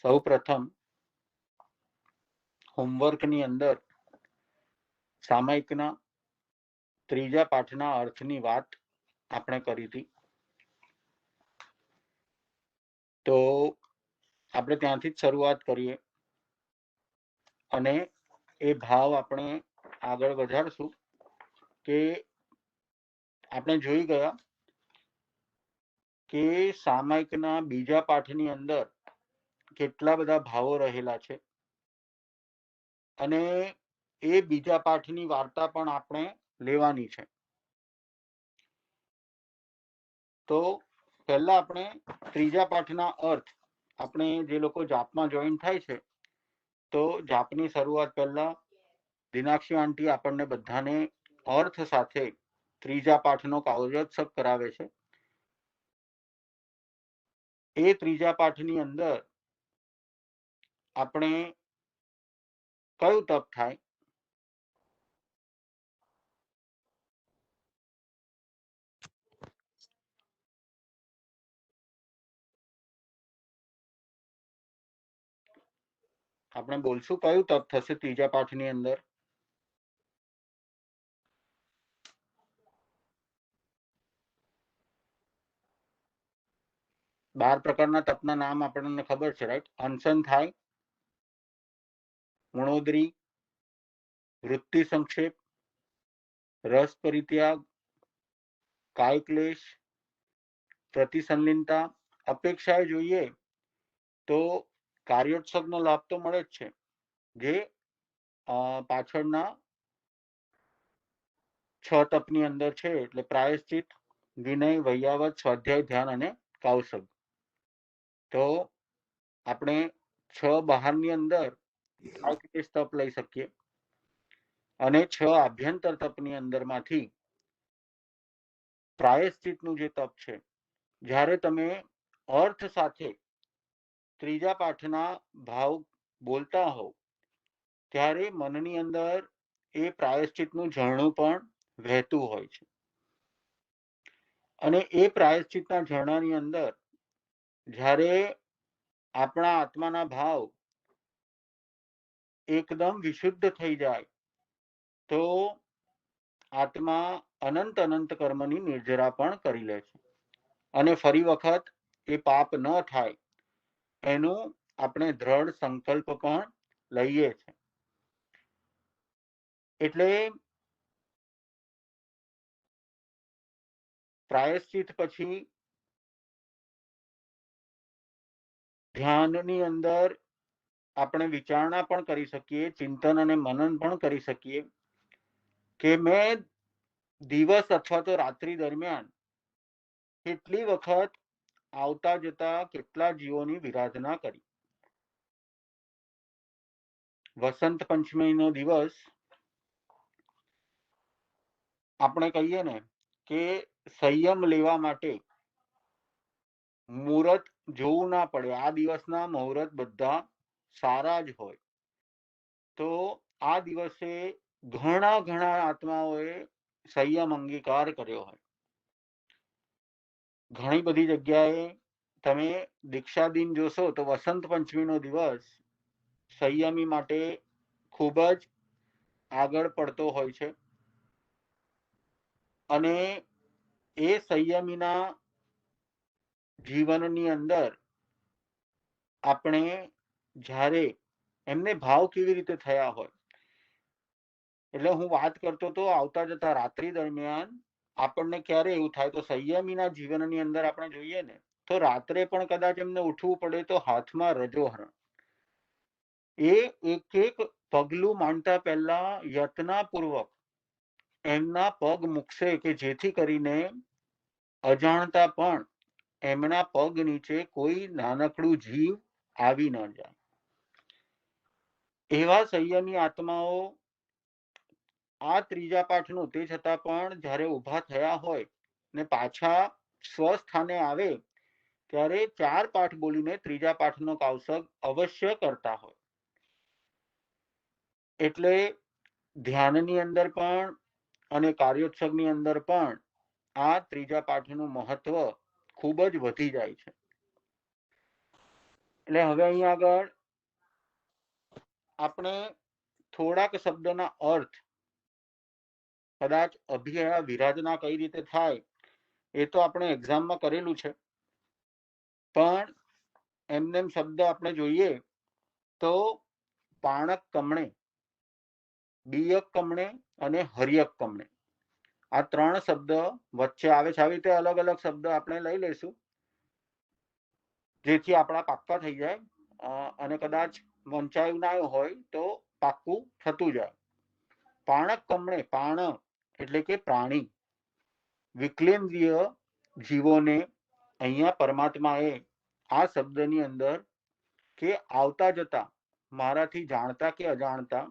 સૌ પ્રથમ હોમવર્કની અંદર સામાયિકના ત્રીજા પાઠના અર્થની વાત આપણે કરી હતી. તો આપણે ત્યાંથી જ શરૂઆત કરીએ અને એ ભાવ આપણે આગળ વધારશું કે આપણે જોઈ ગયા કે સામાયિકના બીજા પાઠની અંદર કેટલા બધા ભાવો રહેલા છે અને એ બીજા પાઠની વાર્તા પણ આપણે લેવાની છે. તો પહેલા આપણે ત્રીજા પાઠના અર્થ, આપણે જે લોકો જાપમાં જોઈન થાય છે તો જાપની શરૂઆત પહેલા દિનાક્ષી આંટી આપણને બધાને અર્થ સાથે ત્રીજા પાઠનો કાવ્યોત્સવ કરાવે છે. એ ત્રીજા પાઠની અંદર આપણે કયું તપ થાય? આપણે બોલશું કયું તપ થશે ત્રીજા પાઠની અંદર? 12 પ્રકારના તપના નામ આપણને ખબર છે, રાઈટ? અનશન થાય, ગુણોદરી, વૃત્તિ સંક્ષેપ, રસ પરિત્યાગ, કાય ક્લેશ, પ્રતિસંલિનતા. અપેક્ષાએ જોઈએ તો કાર્યોત્સવનો લાભ તો મળે જ છે, જે પાછળના 6 તપની અંદર છે, એટલે પ્રાયશ્ચિત, વિનય, વૈયાવત, સ્વાધ્યાય, ધ્યાન અને કૌશલ. તો આપણે 6 બહારની અંદર તપ લઈ શકીએ અને 6 આભ્યંતર તપની અંદરમાંથી પ્રાયશ્ચિતનું જે તપ છે, જ્યારે તમે અર્થ સાથે ત્રીજા પાઠના ભાવ બોલતા હો ત્યારે મનની અંદર એ પ્રાયશ્ચિતનું ઝરણું પણ વહેતું હોય છે અને એ પ્રાયશ્ચિતના ઝરણાની અંદર જ્યારે આપણા આત્માના ભાવ એકદમ વિશુદ્ધ થઈ જાય તો આત્મા અનંત અનંત કર્મની નિર્જરા પણ કરી લે છે અને ફરી વખત એ પાપ ન થાય એનું આપણે દ્રઢ સંકલ્પ પણ લઈએ છીએ. એટલે પ્રાયશ્ચિત પછી ધ્યાનની અંદર આપણે વિચારણા પણ કરી શકીએ, ચિંતન અને મનન પણ કરી શકીએ કે મેં દિવસ અથવા તો રાત્રિ દરમિયાન કેટલી વખત આવતા જતા કેટલા જીવોની વિરાધના કરી. વસંત પંચમીનો દિવસ આપણે કહીએ ને કે સંયમ લેવા માટે મુહૂર્ત જોવું ના પડે, આ દિવસના મુહૂર્ત બધા સારા જ હોય. તો આ દિવસે ઘણા ઘણા આત્માઓએ સંયમ અંગીકાર કર્યો હોય. ઘણી બધી જગ્યાએ તમે દીક્ષા દિન જોશો તો વસંત પંચમીનો દિવસ સંયમી માટે ખૂબ જ આગળ પડતો હોય છે અને એ સંયમીના જીવનની અંદર આપણે જ્યારે એમને ભાવ કેવી રીતે થયા હોય, એટલે હું વાત કરતો તો આવતા જતા રાત્રિ દરમિયાન આપણને ક્યારે એવું થાય તો સંયમીના જીવનની અંદર આપણે જોઈએ ને તો રાત્રે પણ કદાચ એમને ઉઠવું પડે તો હાથમાં રજોહરણ, એ એક એક પગલું માંડતા પહેલા યત્નપૂર્વક એમના પગ મૂકશે કે જેથી કરીને અજાણતા પણ એમના પગ નીચે કોઈ નાનકડું જીવ આવી ન જાય. એવા સંયમી આત્માઓ આ ત્રીજા પાઠનું તે છતાં પણ જ્યારે ઊભા થયા હોય ને પાછા સ્વસ્થાને આવે ત્યારે 4 પાઠ બોલીને ત્રીજા પાઠનો કાવસગ અવશ્ય કરતા હોય. એટલે ધ્યાનની અંદર પણ અને કાર્યોત્સવની અંદર પણ આ ત્રીજા પાઠનું મહત્વ ખૂબ જ વધી જાય છે. એટલે હવે અહીંયા આગળ આપણે થોડાક શબ્દના અર્થ કદાચ અભિયા વિરાધના કઈ રીતે થાય એ તો આપણે એક્ઝામમાં કરેલું છે, પણ એમને શબ્દ આપણે જોઈએ તો પાણક કમણે, બીયક કમણે અને હરિયક કમણે આ ત્રણ શબ્દ વચ્ચે આવે છે. આવી રીતે અલગ અલગ શબ્દ આપણે લઈ લઈશું જેથી આપણા પાક્કા થઈ જાય અને કદાચ વંચાયું ના હોય તો પાક્કું થતું જાય. પાણક કમણે, પાણ એટલે કે પ્રાણી, વિકલેન્દ્રિય જીવોને અહીંયા પરમાત્માએ આ શબ્દની અંદર કે આવતા જતા મારાથી જાણતા કે અજાણતા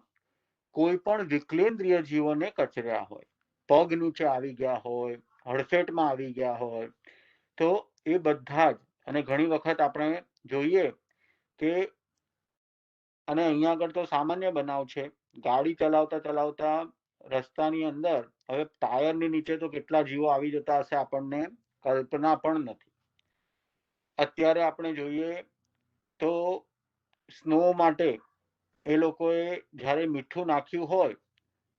કોઈ પણ વિકલેન્દ્રિય જીવોને કચર્યા હોય, પગ નીચે આવી ગયા હોય, હડફેટમાં આવી ગયા હોય, તો એ બધા જ, અને ઘણી વખત આપણે જોઈએ કે, અને અહીંયા આગળ તો સામાન્ય બનાવ છે, ગાડી ચલાવતા ચલાવતા રસ્તાની અંદર હવે ટાયરની નીચે તો કેટલા જીવો આવી જતા હશે આપણને કલ્પના પણ નથી. અત્યારે આપણે જોઈએ તો સ્નો માટે એ લોકોએ જ્યારે મીઠું નાખ્યું હોય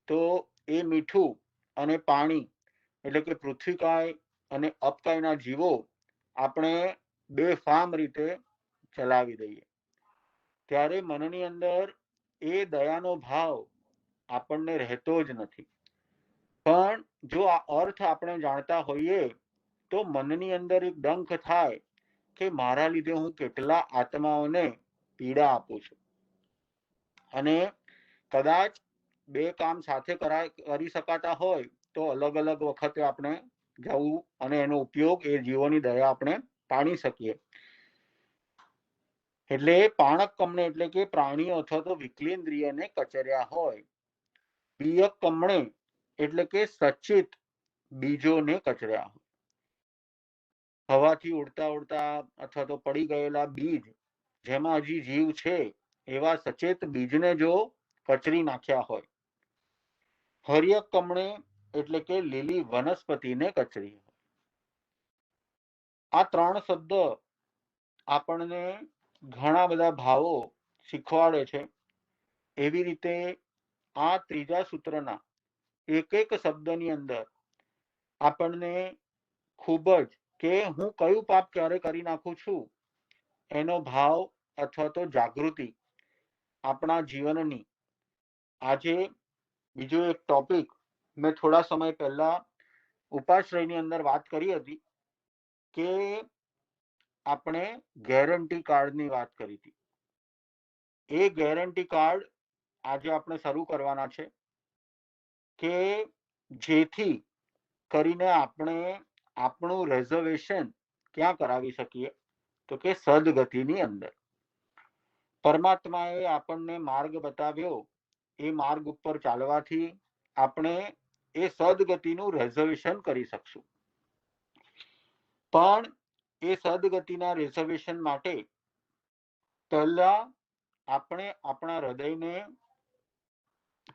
તો એ મીઠું અને પાણી એટલે કે પૃથ્વીકાય અને અપકાયના જીવો આપણે બેફામ રીતે ચલાવી દઈએ, ત્યારે મનની અંદર એ દયાનો ભાવ આપણને રહેતો જ નથી. પણ જો આ અર્થ આપણે જાણતા હોઈએ તો મનની અંદર એક ડંખ થાય કે મારા લીધે હું કેટલા આત્માઓને પીડા આપું છું, અને કદાચ બે કામ સાથે કરી શકાતા હોય તો અલગ અલગ વખતે આપણે જવું અને એનો ઉપયોગ એ જીવોની દયા આપણે પાણી શકીએ. એટલે પાણક કમણે એટલે કે પ્રાણીઓ અથવા તો વિકલેન્દ્રિયને કચર્યા હોય. બીયક કમણે એટલે કે સચિત બીજોને કચર્યા હોય. હવાથી ઉડતા ઉડતા અથવા તો પડી ગયેલા બીજ જેમાં હજી જીવ છે એવા સચેત બીજને જો કચરી નાખ્યા હોય. હરિયક કમણે એટલે કે લીલી વનસ્પતિને કચરી હોય. આ ત્રણ શબ્દ આપણને ઘણા બધા ભાવો શીખવાડે છે. એવી રીતે આ ત્રીજા સૂત્રના એક એક શબ્દની અંદર આપણને ખૂબ જ કે હું કયું પાપ ક્યારે કરી નાખું છું એનો ભાવ અથવા તો જાગૃતિ આપણા જીવનની. આજે બીજો એક ટોપિક મેં થોડા સમય પહેલા ઉપાશ્રયની અંદર વાત કરી હતી કે આપણે ગેરંટી કાર્ડની વાત કરી હતી. એ ગેરંટી કાર્ડ આજે આપણે શરૂ કરવાના છે કે જેથી કરીને આપણે આપણું રિઝર્વેશન ક્યાં કરાવી શકીએ તો કે સદગતિની અંદર. પરમાત્માએ આપણને માર્ગ બતાવ્યો, એ માર્ગ ઉપર ચાલવાથી આપણે એ સદગતિનું રિઝર્વેશન કરી શકશું. પણ એ સદગતિના રિઝર્વેશન માટે પહેલા આપણે આપણા હૃદયને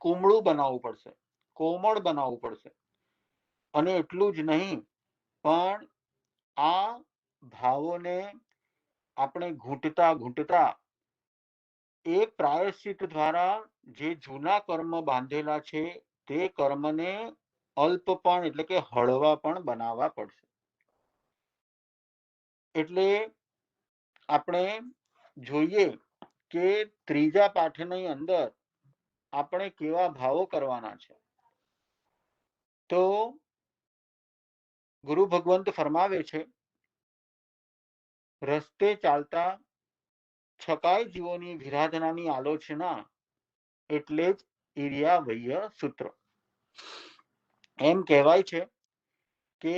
કુમળું બનાવવું પડશે, કોમળ બનાવવું પડશે. અને એટલું જ નહીં, પણ આ ભાવોને આપણે ઘૂંટતા ઘૂંટતા એ પ્રાયશ્ચિત દ્વારા જે જૂના કર્મ બાંધેલા છે તે કર્મને અલ્પ પણ એટલે કે હળવા પણ બનાવવા પડશે. એટલે આપણે જોઈએ કે ત્રીજા પાઠની અંદર આપણે કેવા ભાવો કરવાના છે. તો ગુરુ ભગવંત ફરમાવે છે, રસ્તે ચાલતા છકાય જીવોની વિરાધનાની આલોચના એટલે જ ઈર્યાવૈય સૂત્ર. એમ કહેવાય છે કે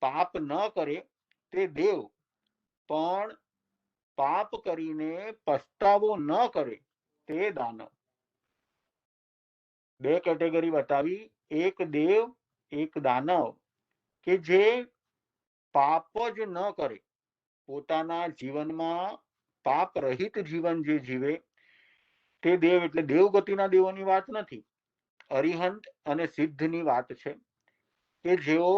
પાપ ન કરે તે દેવ, પણ પાપ કરીને પસ્તાવો ન કરે તે દાનવ. બે કેટેગરી બતાવી, એક દેવ એક દાનવ, કે જે પાપ જ ન કરે, પોતાના જીવનમાં પાપ રહિત જીવન જે જીવે તે દેવ. એટલે દેવગતિના દેવોની વાત નથી, અરિહંત અને સિદ્ધની વાત છે કે જેઓ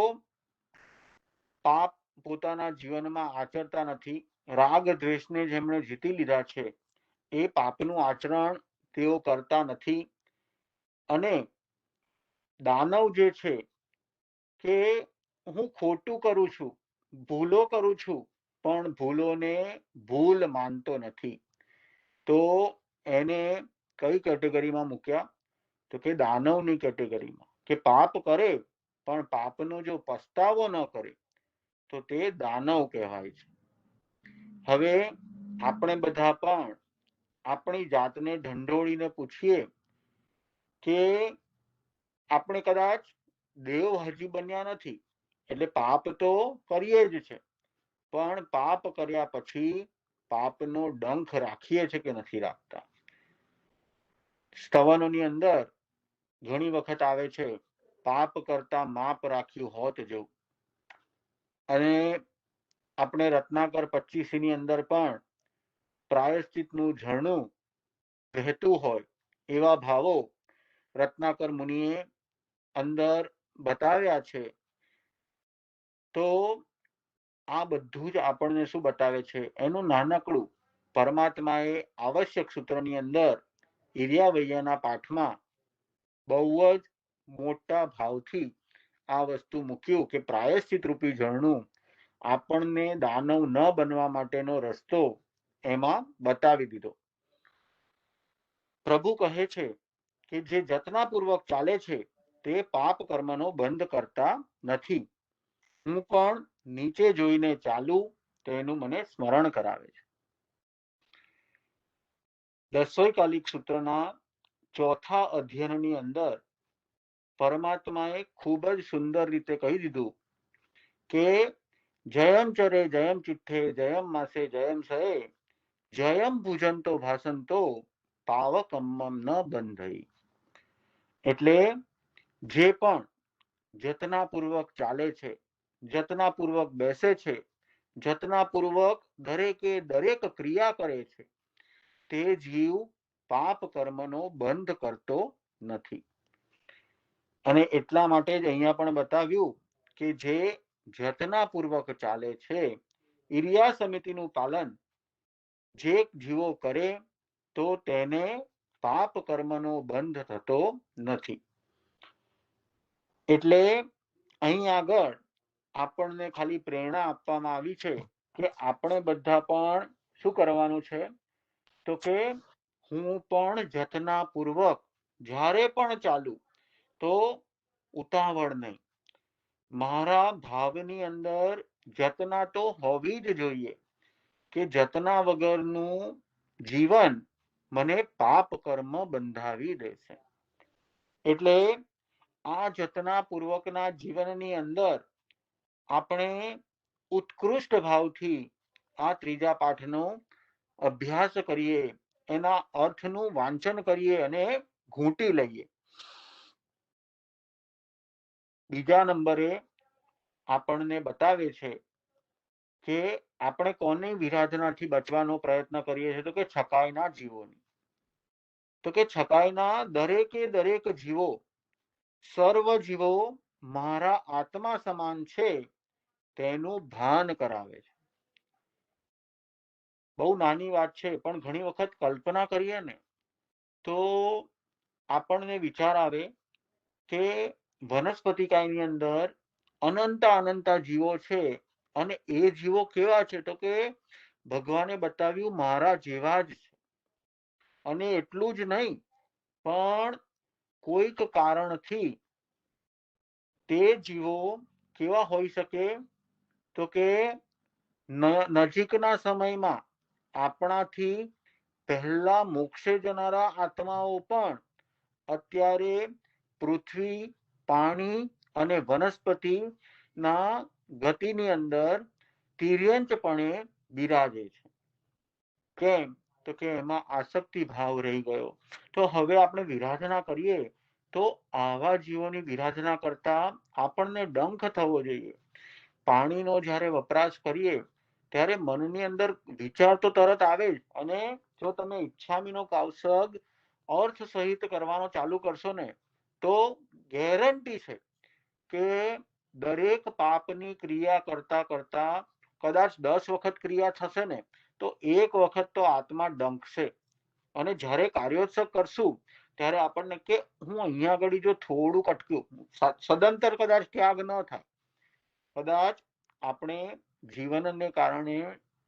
પાપ પોતાના જીવનમાં આચરતા નથી, રાગ દ્વેષને જેમણે જીતી લીધા છે એ પાપનું આચરણ તેઓ કરતા નથી. અને દાનવ જે છે કે હું ખોટું કરું છું, ભૂલો કરું છું, પણ ભૂલોને ભૂલ માનતો નથી. તો એને કઈ કેટેગરીમાં મૂક્યા? તો કે દાનવની કેટેગરીમાં, કે પાપ કરે પણ પાપનો જો પસ્તાવો ન કરે તો તે દાનવ કહેવાય છે. હવે આપણે બધા પણ આપણી જાતને ઢંઢોળીને પૂછીએ કે આપણે કદાચ દેવ હજી બન્યા નથી, એટલે પાપ તો કરીએ જ છે, પણ પાપ કર્યા પછી પાપનો ડંખ રાખીએ છે કે નથી રાખતા? સ્તવનોની અંદર ઘણી વખત આવે છે, પાપ કરતા માપ રાખ્યું હોત જો. અને આપણે રત્નાકર 25 ની અંદર પણ પ્રાયશ્ચિતનું ઝરણું વહેતું હોય એવા ભાવો રત્નાકર મુનિએ અંદર બતાવ્યા છે. તો આ બધું જ આપણને શું બતાવે છે? એનું નાનકડું પરમાત્માએ આવશ્યક સૂત્રની અંદર ઈર્યાવૈયાના પાઠમાં બહુ જ મોટા ભાવથી આ વસ્તુ મૂક્યું કે પ્રાયશ્ચિત રૂપી ઝરણું આપણને દાનવ ન બનવા માટેનો રસ્તો એમાં બતાવી દીધો. પ્રભુ કહે છે કે જે જતનાપૂર્વક ચાલે છે તે પાપ કર્મનો બંધ કરતા નથી. હું પણ નીચે જોઈને ચાલું તેનું મને સ્મરણ કરાવે છે. દસોયકાલિક સૂત્રના ચોથા અધ્યયનની અંદર પરમાત્માએ ખૂબ જ સુંદર રીતે કહી દીધું કે જયમ ચરે જયમ ચિઠ્ઠે જયમ માસે જયમ સહે જયમ ભુજંતો ભાસંતો પાવકમ્મમ ન બંધઈ. એટલે જે પણ જતનાપૂર્વક ચાલે છે, જતનાપૂર્વક બેસે છે, જતનાપૂર્વક દરેકે દરેક ક્રિયા કરે છે, તે જીવ પાપ કર્મનો બંધ કરતો નથી. અને એટલા માટે જ અહીંયા પણ બતાવ્યું કે જે જતનાપૂર્વક ચાલે છે, ઈર્યા સમિતિનું પાલન જે જીવો કરે તો તેને પાપ કર્મનો બંધ થતો નથી. એટલે અહીં આગળ આપણને ખાલી પ્રેરણા આપવામાં આવી છે કે આપણે બધા પણ શું કરવાનું છે? તો કે હું પણ જતનાપૂર્વક જ્યારે પણ ચાલુ તો ઉતાવળ નહીં. મારા ભાવની અંદર જતના તો હોવી જ જોઈએ કે જતના વગરનું જીવન મને પાપ કર્મ બંધાવી દેશે. એટલે આ જતનાપૂર્વકના જીવનની અંદર આપણે ઉત્કૃષ્ટ ભાવથી આ ત્રીજા પાઠનો અભ્યાસ કરીએ, એના અર્થનું વાંચન કરીએ અને ઘૂંટી લઈએ. બીજા નંબરે આપણને બતાવે છે કે આપણે કોની વિરાધનાથી બચવાનો પ્રયત્ન કરીએ છીએ? તો કે છકાઈના જીવોની. તો કે છકાઈના દરેકે દરેક જીવો, સર્વ જીવો મારા આત્મા સમાન છે તેનું ભાન કરાવે છે. બહુ નાની વાત છે, પણ ઘણી વખત કલ્પના કરીએ ને તો આપણને વિચાર આવે કે વનસ્પતિકાયની અંદર અનંતા જીવો છે, અને એ જીવો કેવા છે? તો કે ભગવાને બતાવ્યું મારા જેવા જ છે. અને એટલું જ નહીં, પણ કોઈક કારણથી તે જીવો કેવા હોઈ શકે? તો કે નજીકના સમયમાં આપણાથી પહેલા મોક્ષે જનારા આત્માઓ પણ અત્યારે પૃથ્વી, પાણી અને વનસ્પતિના ગતિની અંદર તિર્યંચપણે બિરાજે છે. કેમ? તો કે એમાં આસક્તિ ભાવ રહી ગયો. તો હવે આપણે વિરાધના કરીએ તો આવા જીવોની વિરાધના કરતા આપણને ડંખ થવો જોઈએ. પાણીનો જ્યારે વપરાશ કરીએ ત્યારે મનની અંદર વિચાર તો તરત આવે જ, અને જો તમે ઈચ્છામીનો કાવસગ અર્થ સહિત કરવાનો ચાલુ કરશો ને તો ગેરંટી છે કે દરેક પાપની ક્રિયા કરતા કરતા કદાચ 10 વખત ક્રિયા થશે ને તો એક વખત તો આત્મા ડંખશે. અને જ્યારે કાર્યોત્સવ કરશું ત્યારે આપણને કે હું અહીંયા આગળ જો થોડુંક અટક્યું, સદંતર કદાચ ત્યાગ ન થાય, કદાચ આપણે જીવનને કારણે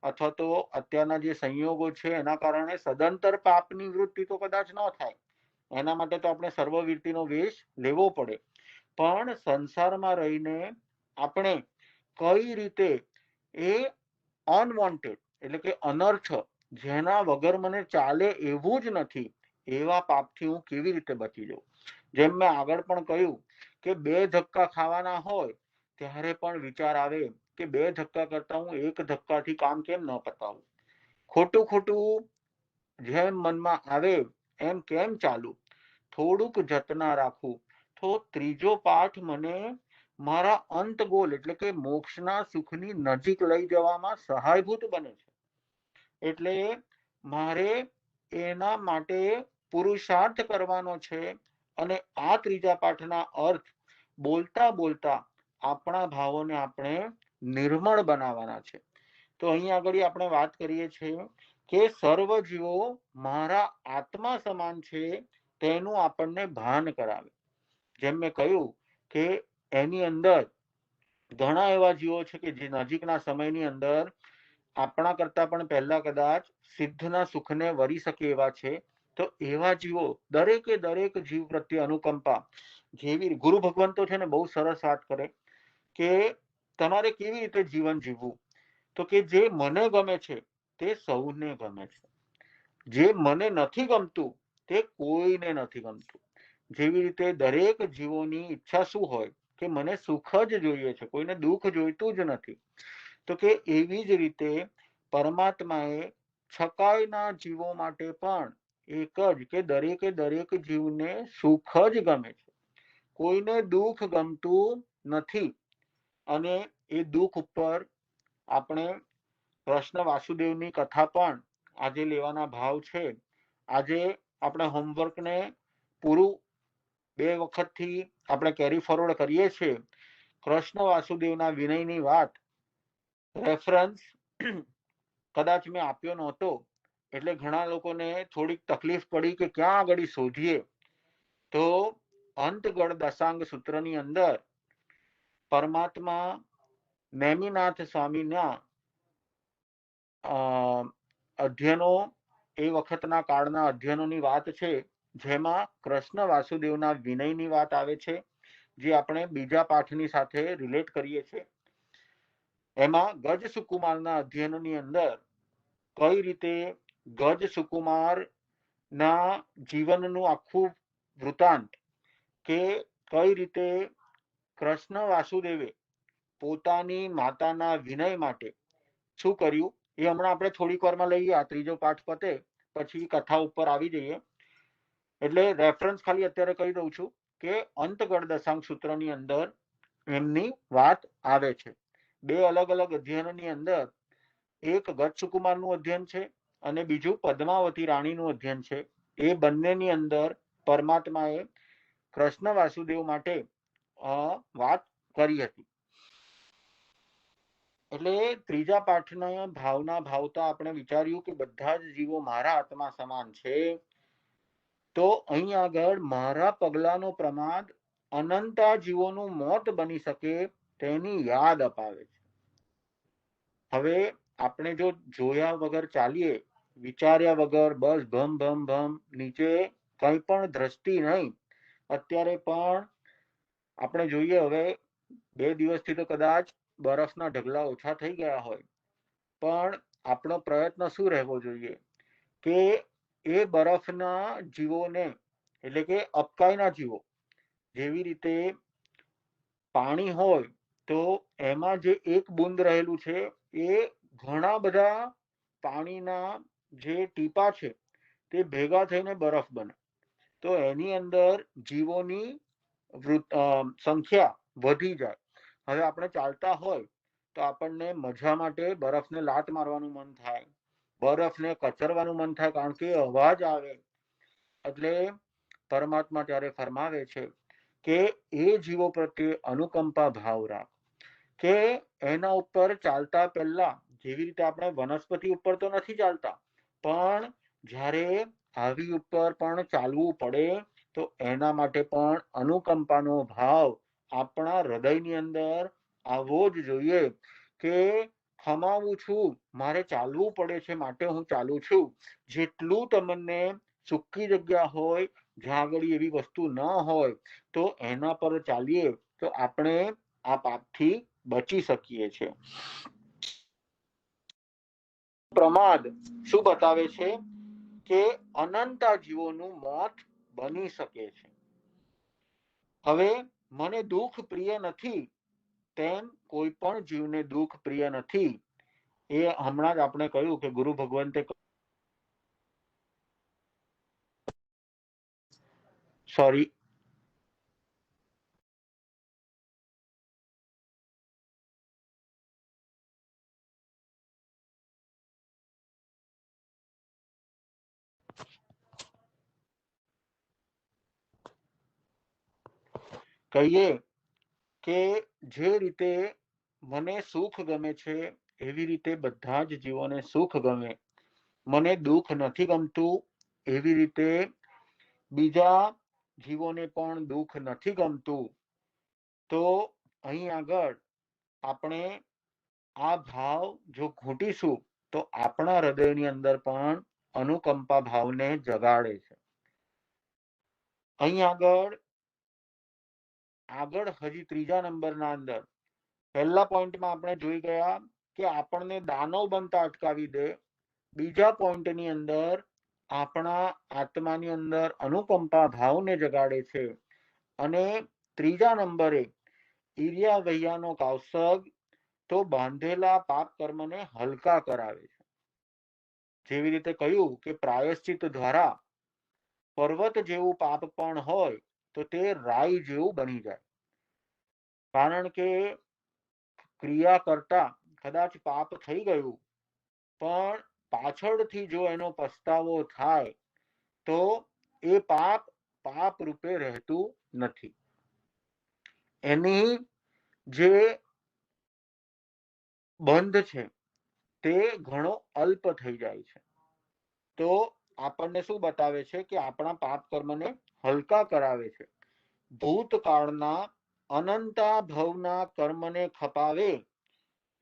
અથવા તો અત્યારના જે સંયોગો છે એના કારણે સદંતર પાપની વૃત્તિ તો કદાચ ન થાય, એના માટે તો આપણે સર્વવીરતીનો વેશ લેવો પડે. પણ સંસારમાં રહીને આપણે કઈ રીતે એ અનવોન્ટેડ એટલે કે અનર્થ, જેના વગર મને ચાલે એવું જ નથી, એવા પાપથી હું કેવી રીતે બચી જાઉં. જેમ મેં આગળ પણ કહ્યું કે 2 ધક્કા ખાવાના હોય ત્યારે પણ વિચાર આવે કે 2 ધક્કા કરતા હું 1 ધક્કાથી કામ કેમ ન પતાવું. ખોટું ખોટું જેમ મનમાં આવે એમ કેમ ચાલુ, થોડુંક જતના રાખવું. તો ત્રીજો પાઠ મને મારા અંત ગોલ એટલે કે મોક્ષના સુખની નજીક લઈ જવામાં સહાયભૂત બને છે. એટલે મારે એના માટે પુરુષાર્થ કરવાનો છે. અને આ ત્રીજા પાઠના અર્થ બોલતા બોલતા આપણા ભાવોને આપણે નિર્મળ બનાવવાના છે. તો અહીં આગળ આપણે વાત કરીએ છીએ કે સર્વ જીવો મારા આત્મા સમાન છે તેનું આપણને ભાન કરાવે. જેમ મેં કહ્યું કે એની અંદર ઘણા એવા જીવો છે કે જે નજીકના સમયની અંદર આપણા કરતા પણ પહેલા કદાચ સિદ્ધના સુખને વરી શકે એવા છે. તો એવા જીવો દરેકે દરેક જીવ પ્રત્યે અનુકંપા, જેવી ગુરુ ભગવાન તો છે ને બહુ સરસ વાત કરે કે તમારે કેવી રીતે જીવન જીવવું. તો કે જે મને ગમે છે તે સૌને ગમે છે, જે મને નથી ગમતું તે કોઈને નથી ગમતું. જેવી રીતે દરેક જીવોની ઈચ્છા શું હોય કે મને સુખ જ જોઈએ છે, કોઈને દુઃખ જોઈતું જ નથી. તો કે એવી જ રીતે પરમાત્માએ છકાઈના જીવો માટે પણ એક જ કે દરેકે દરેક જીવને સુખ જ ગમે છે, કોઈને દુઃખ ગમતું નથી. અને એ દુઃખ ઉપર આપણે કૃષ્ણ વાસુદેવની કથા પણ આજે લેવાના ભાવ છે. આજે આપણે હોમવર્કને પૂરું 2 વખતથી આપણે કેરી ફોરવર્ડ કરીએ છીએ. કૃષ્ણ વાસુદેવના વિનયની વાત રેફરન્સ કદાચ મેં આપ્યો નહોતો, એટલે ઘણા લોકોને થોડીક તકલીફ પડી કે ક્યાં આગળ શોધીએ. તો અંતગળ દશાંગ સૂત્રની અંદર પરમાત્મા નેમિનાથ સ્વામીના અધ્યયનો, એ વખતના કાળના અધ્યયનોની વાત છે, જેમાં કૃષ્ણ વાસુદેવના વિનયની વાત આવે છે, જે આપણે બીજા પાઠની સાથે રિલેટ કરીએ છીએ. એમાં ગજ સુકુમારના અધ્યયનની અંદર કઈ રીતે ગજ સુકુમારના જીવનનું આખું વૃતાંત, કે કઈ રીતે કૃષ્ણ વાસુદેવે પોતાની માતાના વિનય માટે શું કર્યું, એ હમણાં આપણે થોડીક વારમાં લઈએ. આ ત્રીજો પાઠ પતે પછી કથા ઉપર આવી જઈએ. એટલે રેફરન્સ ખાલી અત્યારે કહી દઉં છું કે અંતગળ દશાંગ સૂત્રની અંદર એમની વાત આવે છે. 2 અલગ અલગ અધ્યયનની અંદર એક ગજ સુકુમારનું અધ્યયન છે અને બીજું પદ્માવતી રાણીનું અધ્યયન છે. એ બંનેની અંદર પરમાત્માએ કૃષ્ણ વાસુદેવ માટે વાત કરી હતી. એટલે ત્રીજા પાઠના ભાવના ભાવતા આપણે વિચાર્યું કે બધા જ જીવો મારા આત્મા સમાન છે. તો અહીં આગળ મારા પગલાનો પ્રમાદ અનંતા જીવોનું મોત બની શકે તેની યાદ અપાવે છે. હવે આપણે જો જોયા વગર ચાલીએ, વિચાર્યા વગર બસ ભમ ભમ ભમ નીચે કંઈ પણ દ્રષ્ટિ નહીં. અત્યારે પણ આપણે જોઈએ, હવે 2 દિવસથી તો કદાચ બરફના ઢગલા ઓછા થઈ ગયા હોય, પણ આપણો પ્રયત્ન શું રહેવો જોઈએ કે એ બરફના જીવોને એટલે કે અપકાઈના જીવો, જેવી રીતે પાણી હોય તો એમાં જે એક બુંદ રહેલું છે એ ઘણા બધા પાણીના જે ટીપા છે તે ભેગા થઈને બરફ બને. તો એની અંદર જીવોની સંખ્યા વધી જાય. હવે આપણે ચાલતા હોય તો આપણને મજા માટે બરફને લાત મારવાનું મન થાય, બરફને કચરવાનું મન થાય, કારણ કે અવાજ આવે. એટલે પરમાત્મા ત્યારે ફરમાવે છે કે એ જીવો પ્રત્યે અનુકંપા ભાવ રાખ. કે એના ઉપર ચાલતા પહેલા જેવી રીતે આપણે વનસ્પતિ ઉપર તો નથી ચાલતા, પણ જ્યારે આવી ઉપર પણ ચાલવું પડે તો એના માટે પણ અનુકંપાનો ભાવ આપણા હૃદયની અંદર આવવો જ જોઈએ કે ખમાવું છું, મારે ચાલવું પડે છે માટે હું ચાલું છું. જેટલું તમને સૂકી જગ્યા હોય, જ્યાં આગળ એવી વસ્તુ ન હોય, તો એના પર ચાલીએ તો આપણે આ પાપથી બચી શકીએ છીએ. પ્રમાદ શું બતાવે છે કે અનંતા જીવોનું મોત બની શકે છે. હવે મને દુઃખ પ્રિય નથી તેમ કોઈ પણ જીવને દુઃખ પ્રિય નથી. એ હમણાં જ આપણે કહ્યું કે ગુરુ ભગવંતે સોરી કહીએ કે જે રીતે મને સુખ ગમે છે એવી રીતે બધા જ જીવોને સુખ ગમે, મને દુઃખ નથી ગમતું એવી રીતે બીજા જીવોને પણ દુઃખ નથી ગમતું, તો અહીં આગળ આપણે આ ભાવ જો ઘૂંટીશું તો આપણા હૃદયની અંદર પણ અનુકંપા ભાવને જગાડે છે. અહીં આગળ આગળ હજી ત્રીજા નંબરના અંદર પહેલા પોઈન્ટમાં આપણે જોઈ ગયા કે આપણને દાનવ બનતા અટકાવી દે, બીજા પોઈન્ટની અંદર આપણા આત્માની અંદર અનુકંપા ભાવને જગાડે છે, અને ત્રીજા નંબરે ઈર્યા વૈયાનો કાવસગ તો બાંધેલા પાપ કર્મને હલકા કરાવે છે. જેવી રીતે કહ્યું કે પ્રાયશ્ચિત દ્વારા પર્વત જેવું પાપ પણ હોય તો તે રાઈ જેવું બની જાય. કારણ કે ક્રિયા કરતા કદાચ પાપ થઈ ગયું, પણ પાછળથી જો એનો પસ્તાવો થાય તો એ પાપ પાપ રૂપે રહેતું નથી. એની જે બંધ છે તે ઘણો અલ્પ થઈ જાય છે. તો આપણને શું બતાવે છે કે આપણા પાપ કર્મને હલકા કરાવે છે. ભૂતકાળના અનંતા ભવના કર્મને ખપાવે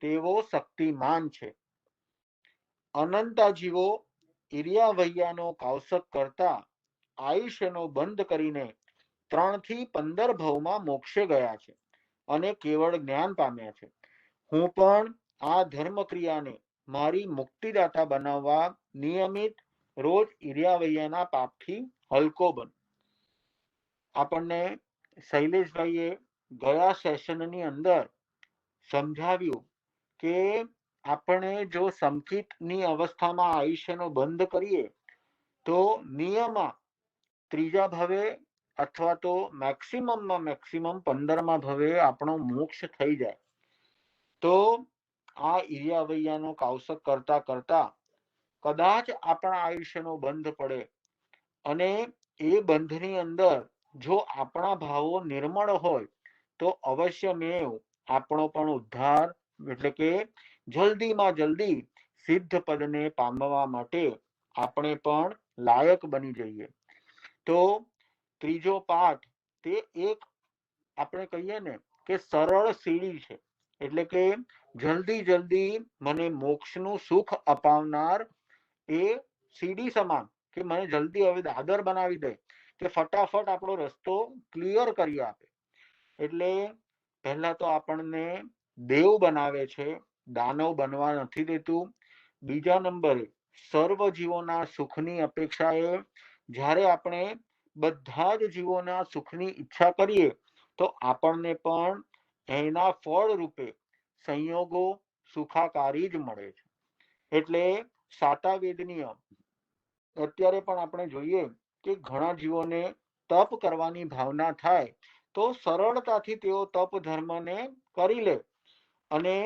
તેવો શક્તિમાન છે. અનંતા જીવો ઈર્યા વૈયાનો કાવસક કરતા આયુષ્યનો બંધ કરીને 3 થી 15 ભવમાં મોક્ષે ગયા છે અને કેવળ જ્ઞાન પામ્યા છે. હું પણ આ ધર્મ ક્રિયાને મારી મુક્તિદાતા બનાવવા નિયમિત રોજ ઈર્યાવૈયાના પાપથી હલકો બન. આપણને શૈલેષભાઈએ ગયા સેશનની અંદર સમજાવ્યું કે આપણે જો સંકિતની અવસ્થામાં આયુષ્યનો બંધ કરીએ તો નિયમમાં ત્રીજા ભવે અથવા તો મેક્સિમમમાં મેક્સિમમ 15મા ભવે આપણો મોક્ષ થઈ જાય. તો આ ઈર્યાવૈયાનો કાવસક કરતા કરતા કદાચ આપણા આયુષ્યનો બંધ પડે અને એ બંધની અંદર જો આપણા ભાવો નિર્મળ હોય તો અવશ્યમેવ આપણો પણ ઉદ્ધાર, એટલે કે જલ્દીમાં જલ્દી સિદ્ધ પદને પામવા માટે આપણે પણ લાયક બની જઈએ. તો ત્રીજો પાઠ તે એક આપણે કહીએ ને કે સરળ સીડી છે, એટલે કે જલ્દી જલ્દી મને મોક્ષનું સુખ અપાવનાર એ સીડી સમાન, કે મને જલ્દી હવે દાદર બનાવી દે કે ફટાફટ આપણો રસ્તો ક્લિયર કરી આપે. એટલે પહેલા તો આપણને દેવ બનાવે છે, દાનવ બનવા નથી દેતું. બીજા નંબરે સર્વ જીવોના સુખની અપેક્ષાએ જ્યારે આપણે બધા જ જીવોના સુખની ઈચ્છા કરીએ તો આપણને પણ એના ફળ રૂપે સંયોગો સુખાકારી જ મળે છે. એટલે સાતા વેદનીય અત્યારે પણ આપણે જોઈએ કે ઘણા જીવોને તપ કરવાની ભાવના થાય તો સરળતાથી તેઓ તપ ધર્મને કરી લે. અને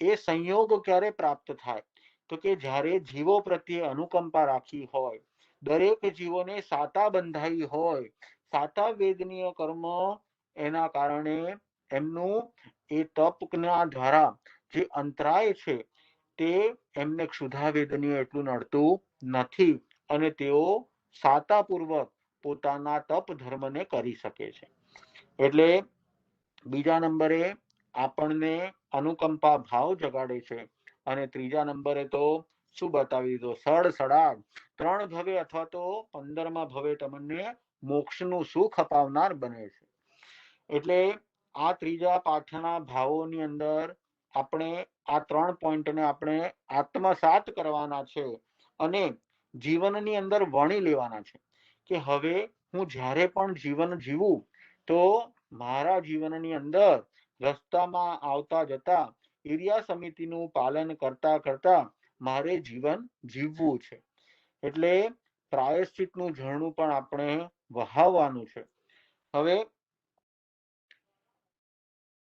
એ સંયોગ ક્યારે પ્રાપ્ત થાય તો કે જ્યારે જીવો પ્રત્યે અનુકંપા રાખી હોય, દરેક જીવોને સાતા બંધાઈ હોય, સાતા વેદનીય કર્મ એના કારણે એમનું એ તપના દ્વારા જે અંતરાય છે તે એમને ક્ષુધાવેદની એટલું નડતું નથી અને તેઓ સાતાપૂર્વક પોતાના તપ ધર્મને કરી શકે છે. એટલે બીજા નંબરે આપણને અનુકંપા ભાવ જગાડે છે અને ત્રીજા નંબરે તો શું બતાવી દીધો, સડસડાટ 3 ભવે અથવા તો 15મા ભવે તમને મોક્ષનું સુખ અપાવનાર બને છે. એટલે આ ત્રીજા પાઠના ભાવોની અંદર આપણે આ 3 પોઈન્ટને આપણે આત્મસાત કરવાના છે અને જીવનની અંદર વણી લેવાના છે કે હવે હું જ્યારે પણ જીવન જીવું તો મારા જીવનની અંદર રસ્તામાં આવતા જતા ઇરિયા સમિતિનું પાલન કરતા કરતા મારે જીવન જીવવું છે. એટલે પ્રાયશ્ચિતનું ઝરણું પણ આપણે વહાવવાનું છે. હવે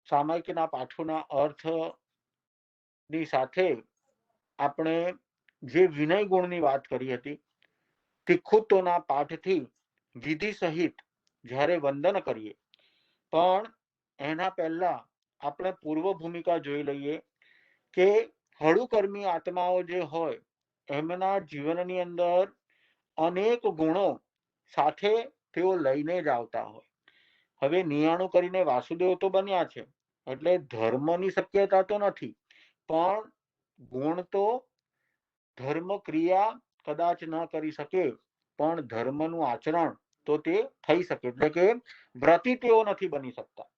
સામાયિકના પાઠોના અર્થની સાથે આપણે જે વિનય ગુણની વાત કરી હતી, તિખુતોના પાઠથી વિધિ સહિત જ્યારે વંદન કરીએ, પણ એના પહેલા આપણે પૂર્વ ભૂમિકા જોઈ લઈએ કે હળુકર્મી આત્માઓ જે હોય એમના જીવનની અંદર અનેક ગુણો સાથે તેઓ લઈને જ આવતા હોય. હવે નિયાણું કરીને વાસુદેવ તો બન્યા છે એટલે ધર્મની શક્યતા તો નથી, પણ ગુણ તો ધર્મ ક્રિયા કદાચ ન કરી શકે પણ ધર્મનું આચરણ તો તે થઈ શકે. એટલે કે વ્રતી તેઓ નથી બની શકતા,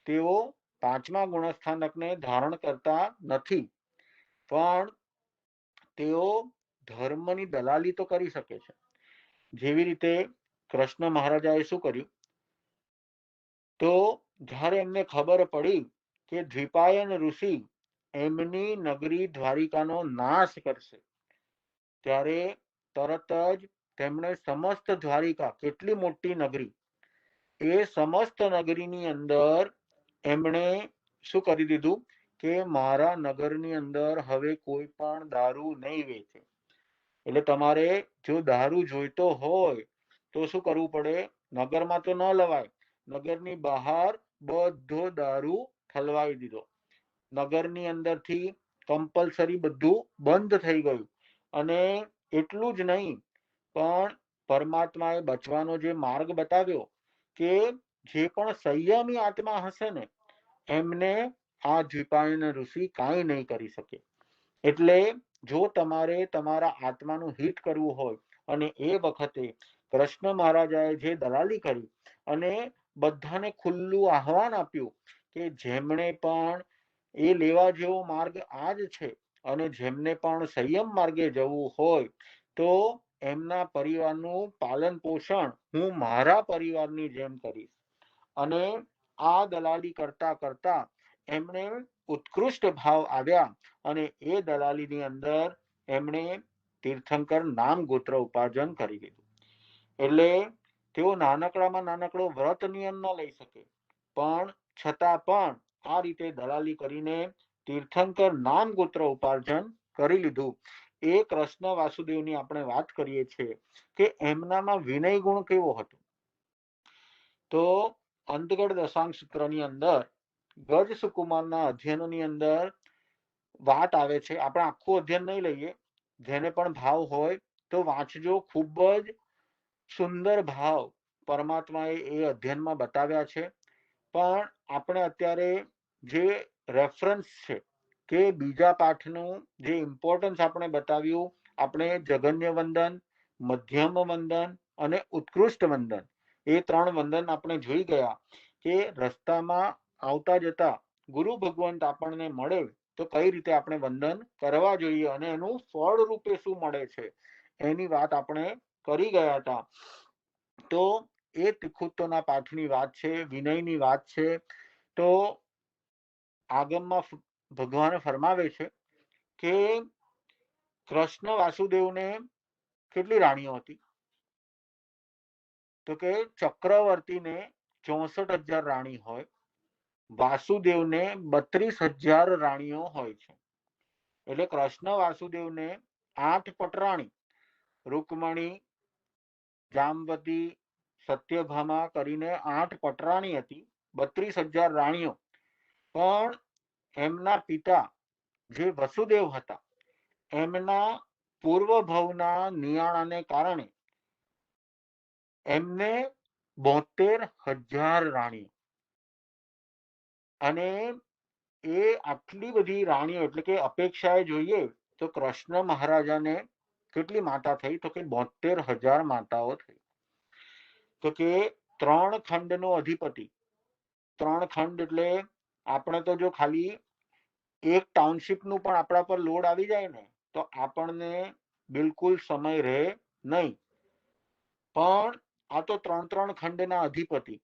તેઓ 5મા ગુણસ્થાનકને ધારણ કરતા નથી, પણ તેઓ ધર્મની દલાલી તો કરી શકે છે. જેવી રીતે કૃષ્ણ મહારાજાએ શું કર્યું, તો જ્યારે એમને ખબર પડી કે દ્વિપાયન ઋષિ એમની નગરી દ્વારિકાનો નાશ કરશે, ત્યારે તરત જ તેમણે સમસ્ત દ્વારિકા, કેટલી મોટી નગરી, એ સમસ્ત નગરીની અંદર એમણે શું કરી દીધું કે મારા નગરની અંદર હવે કોઈ પણ દારૂ નહીં વેચે. એટલે તમારે જો દારૂ જોઈતો હોય તો શું કરવું પડે, નગરમાં તો ન લવાય, નગરની બહાર બધો દારૂ ઠલવાઈ દીધો. નગરની અંદરથી કમ્પલસરી બધું બંધ થઈ ગયું. અને એટલું જ નહીં, પણ પરમાત્માએ બચવાનો જે માર્ગ બતાવ્યો કે જે પણ સંયમી આત્મા હશે ને એમને આ દ્વિપાયન ઋષિ કાંઈ નહીં કરી શકે. એટલે જો તમારે તમારા આત્માનું હિત કરવું હોય અને એ વખતે કૃષ્ણ મહારાજાએ જે દલાલી કરી અને બધાને ખુલ્લું આહવાન આપ્યું કે જેમણે પણ એ લેવા જેવો માર્ગ આ જ છે અને જેમને પણ સંયમ માર્ગે જવું હોય તો એમના પરિવારનું પાલન પોષણ હું મારા પરિવારની જેમ કરીશ. અને આ દલાલી કરતા કરતા એમણે ઉત્કૃષ્ટ ભાવ આવ્યા અને એ દલાલીની અંદર એમણે તીર્થંકર નામ ગોત્ર ઉપાર્જન કરી લીધું. એટલે તેઓ નાનકડામાં નાનકડો વ્રત નિયમ ન લઈ શકે, પણ છતાં પણ આ રીતે દલાલી કરીને તીર્થંકર નામ ગોત્ર ઉપાર્જન કરી લીધું. એ કૃષ્ણ વાસુદેવની આપણે વાત કરીએ છીએ કે એમનામાં વિનય ગુણ કેવો હતો. તો અંતગઢ દશાંગ સૂત્રની અંદર ગજ સુકુમારના અધ્યયનોની અંદર વાત આવે છે. આપણે આખું અધ્યયન નહીં લઈએ, જેને પણ ભાવ હોય તો વાંચજો. ખૂબ જ સુંદર ભાવ પરમાત્માએ એ અધ્યયનમાં બતાવ્યા છે. પણ આપણે અત્યારે જે રેફરન્સ છે કે બીજા પાઠનું જે ઇમ્પોર્ટન્સ આપણે બતાવ્યું, આપણે જગન્ય વંદન, મધ્યમ વંદન અને ઉત્કૃષ્ટ વંદન, એ 3 વંદન આપણે જોઈ ગયા કે રસ્તામાં આવતા જતા ગુરુ ભગવંત આપણને મળે તો કઈ રીતે આપણે વંદન કરવા જોઈએ અને એનું ફળ રૂપે શું મળે છે એની વાત આપણે કરી ગયા હતા. તો એ તિખુતોના પાઠની વાત છે, વિનયની વાત છે. તો આગમમાં ભગવાન ફરમાવે છે કે કૃષ્ણ વાસુદેવને કેટલી રાણીઓ હતી, તો કે ચક્રવર્તીને 64,000 રાણી હોય, વાસુદેવને 32,000 રાણીઓ હોય છે. એટલે કૃષ્ણ વાસુદેવને 8 પટરાણી, રૂકમણી, જામવતી, સત્યભામા કરીને 8 પટરાણી હતી, 32,000 રાણીઓ. પણ એમના પિતા જે વસુદેવ હતા એમના પૂર્વ ભવના નિયાણાને કારણે એમને 72,000 રાણીઓ, અને એ આટલી બધી રાણીઓ એટલે કે અપેક્ષાએ જોઈએ તો કૃષ્ણ મહારાજાને કેટલી માતા થઈ? તો કે 72,000 માતાઓ થઈ. તો કે 3 ખંડનો અધિપતિ. 3 ખંડ એટલે આપણે તો જો ખાલી એક ટાઉનશીપનું પણ આપણા પર લોડ આવી જાય ને તો આપણને બિલકુલ સમય રહે નહીં. પણ આ તો 3 ખંડના અધિપતિ.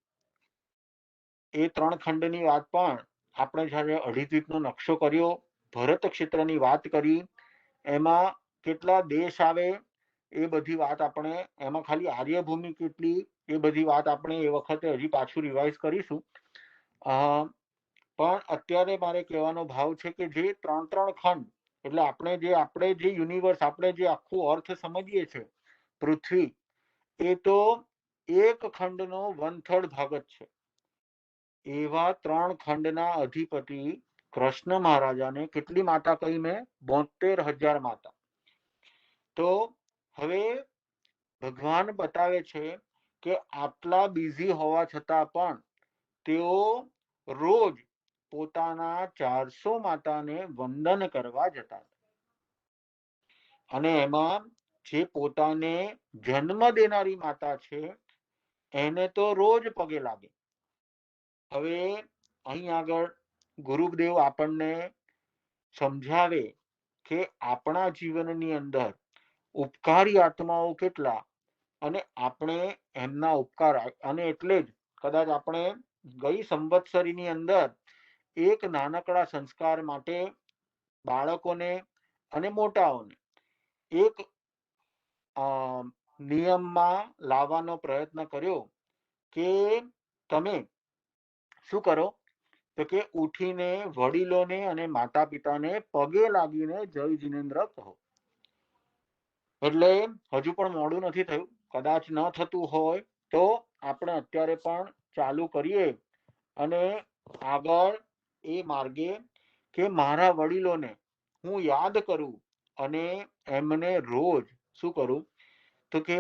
એ 3 ખંડની વાત પણ આપણે જ્યારે અઢી દ્વીપનો નકશો કર્યો, ભરત ક્ષેત્રની વાત કરી, એમાં કેટલા દેશ આવે એ બધી વાત આપણે, એમાં ખાલી આર્યભૂમિ કેટલી એ બધી વાત આપણે એ વખતે હજી પાછું રિવાઇઝ કરીશું. પણ અત્યારે મારે કહેવાનો ભાવ છે કે જે 3 ખંડ એટલે આપણે જે યુનિવર્સ, આપણે જે આખું અર્થ સમજીએ છીએ પૃથ્વી, એ તો એક ખંડનો 1/3 ભાગ જ છે. એવા 3 ખંડના અધિપતિ કૃષ્ણ મહારાજાને કેટલી માતા કહી મેં? 72,000 માતા. તો હવે ભગવાન બતાવે છે કે આટલા બિઝી હોવા છતાં પણ તેઓ રોજ પોતાના 400 માતાને વંદન કરવા જતા. અને એમાં જે પોતાને જન્મ દેનારી માતા છે એને તો રોજ પગે લાગે. હવે અહીં આગળ ગુરુદેવ આપણને સમજાવે કે આપણા જીવનની અંદર ઉપકારી આત્માઓ કેટલા, અને આપણે એમના ઉપકાર, અને એટલે જ કદાચ આપણે ગઈ સંવત્સરીની અંદર એક નાનકડા સંસ્કાર માટે બાળકોને અને મોટાઓને એક નિયમમાં લાવવાનો પ્રયત્ન કર્યો કે તમે શું કરો? તો કે ઉઠીને વડીલોને અને માતા પિતાને પગે લાગીને જય જિનેન્દ્ર કહો. એટલે હજુ પણ મોડું નથી થયું. કદાચ ન થતું હોય તો આપણે અત્યારે પણ ચાલુ કરીએ અને આગળ એ માર્ગે કે મારા વડીલોને હું યાદ કરું અને એમને રોજ શું કરું? તો કે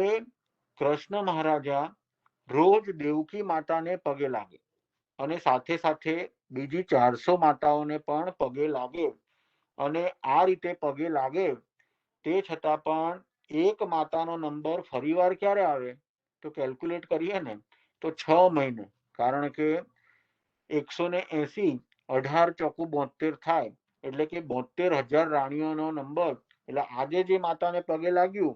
કૃષ્ણ મહારાજા રોજ દેવકી માતાને પગે લાગે અને સાથે સાથે બીજી 400 માતાઓને પણ પગે લાગે. અને આ રીતે પગે લાગે તે છતાં પણ એક માતાનો નંબર ફરીવાર ક્યારે આવે? તો કેલ્ક્યુલેટ કરીએ ને તો 6 મહિને. કારણ કે 180 18 ચોકુ 72 થાય એટલે કે 72,000 રાણીઓનો નંબર. એટલે આજે જે માતાને પગે લાગ્યું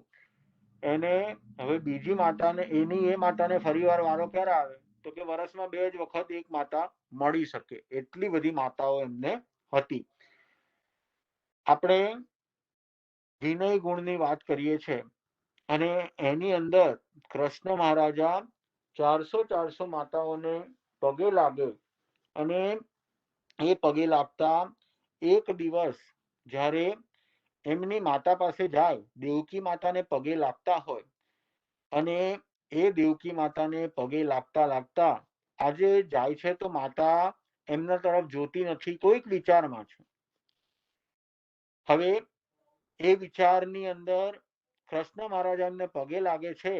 એને હવે બીજી માતાને, એની એ માતાને ફરીવાર વારો ક્યારે આવે? તો કે વર્ષમાં 2 જ વખત એક માતા મળી શકે, એટલી બધી માતાઓ એમને હતી. આપણે વિનય ગુણની વાત કરીએ છીએ અને એની અંદર કૃષ્ણ મહારાજા 400 માતાઓને પગે લાગે. અને એ પગે લાગતા એક દિવસ જ્યારે એમની માતા પાસે જાય, દેવકી માતાને પગે લાગતા હોય, અને એ દેવકી માતાને પગે લાગતા લાગતા આજે જાય છે તો માતા એમના તરફ જોતી નથી, કોઈક વિચારમાં છે. હવે એ વિચારની અંદર કૃષ્ણ મહારાજ એમને પગે લાગે છે.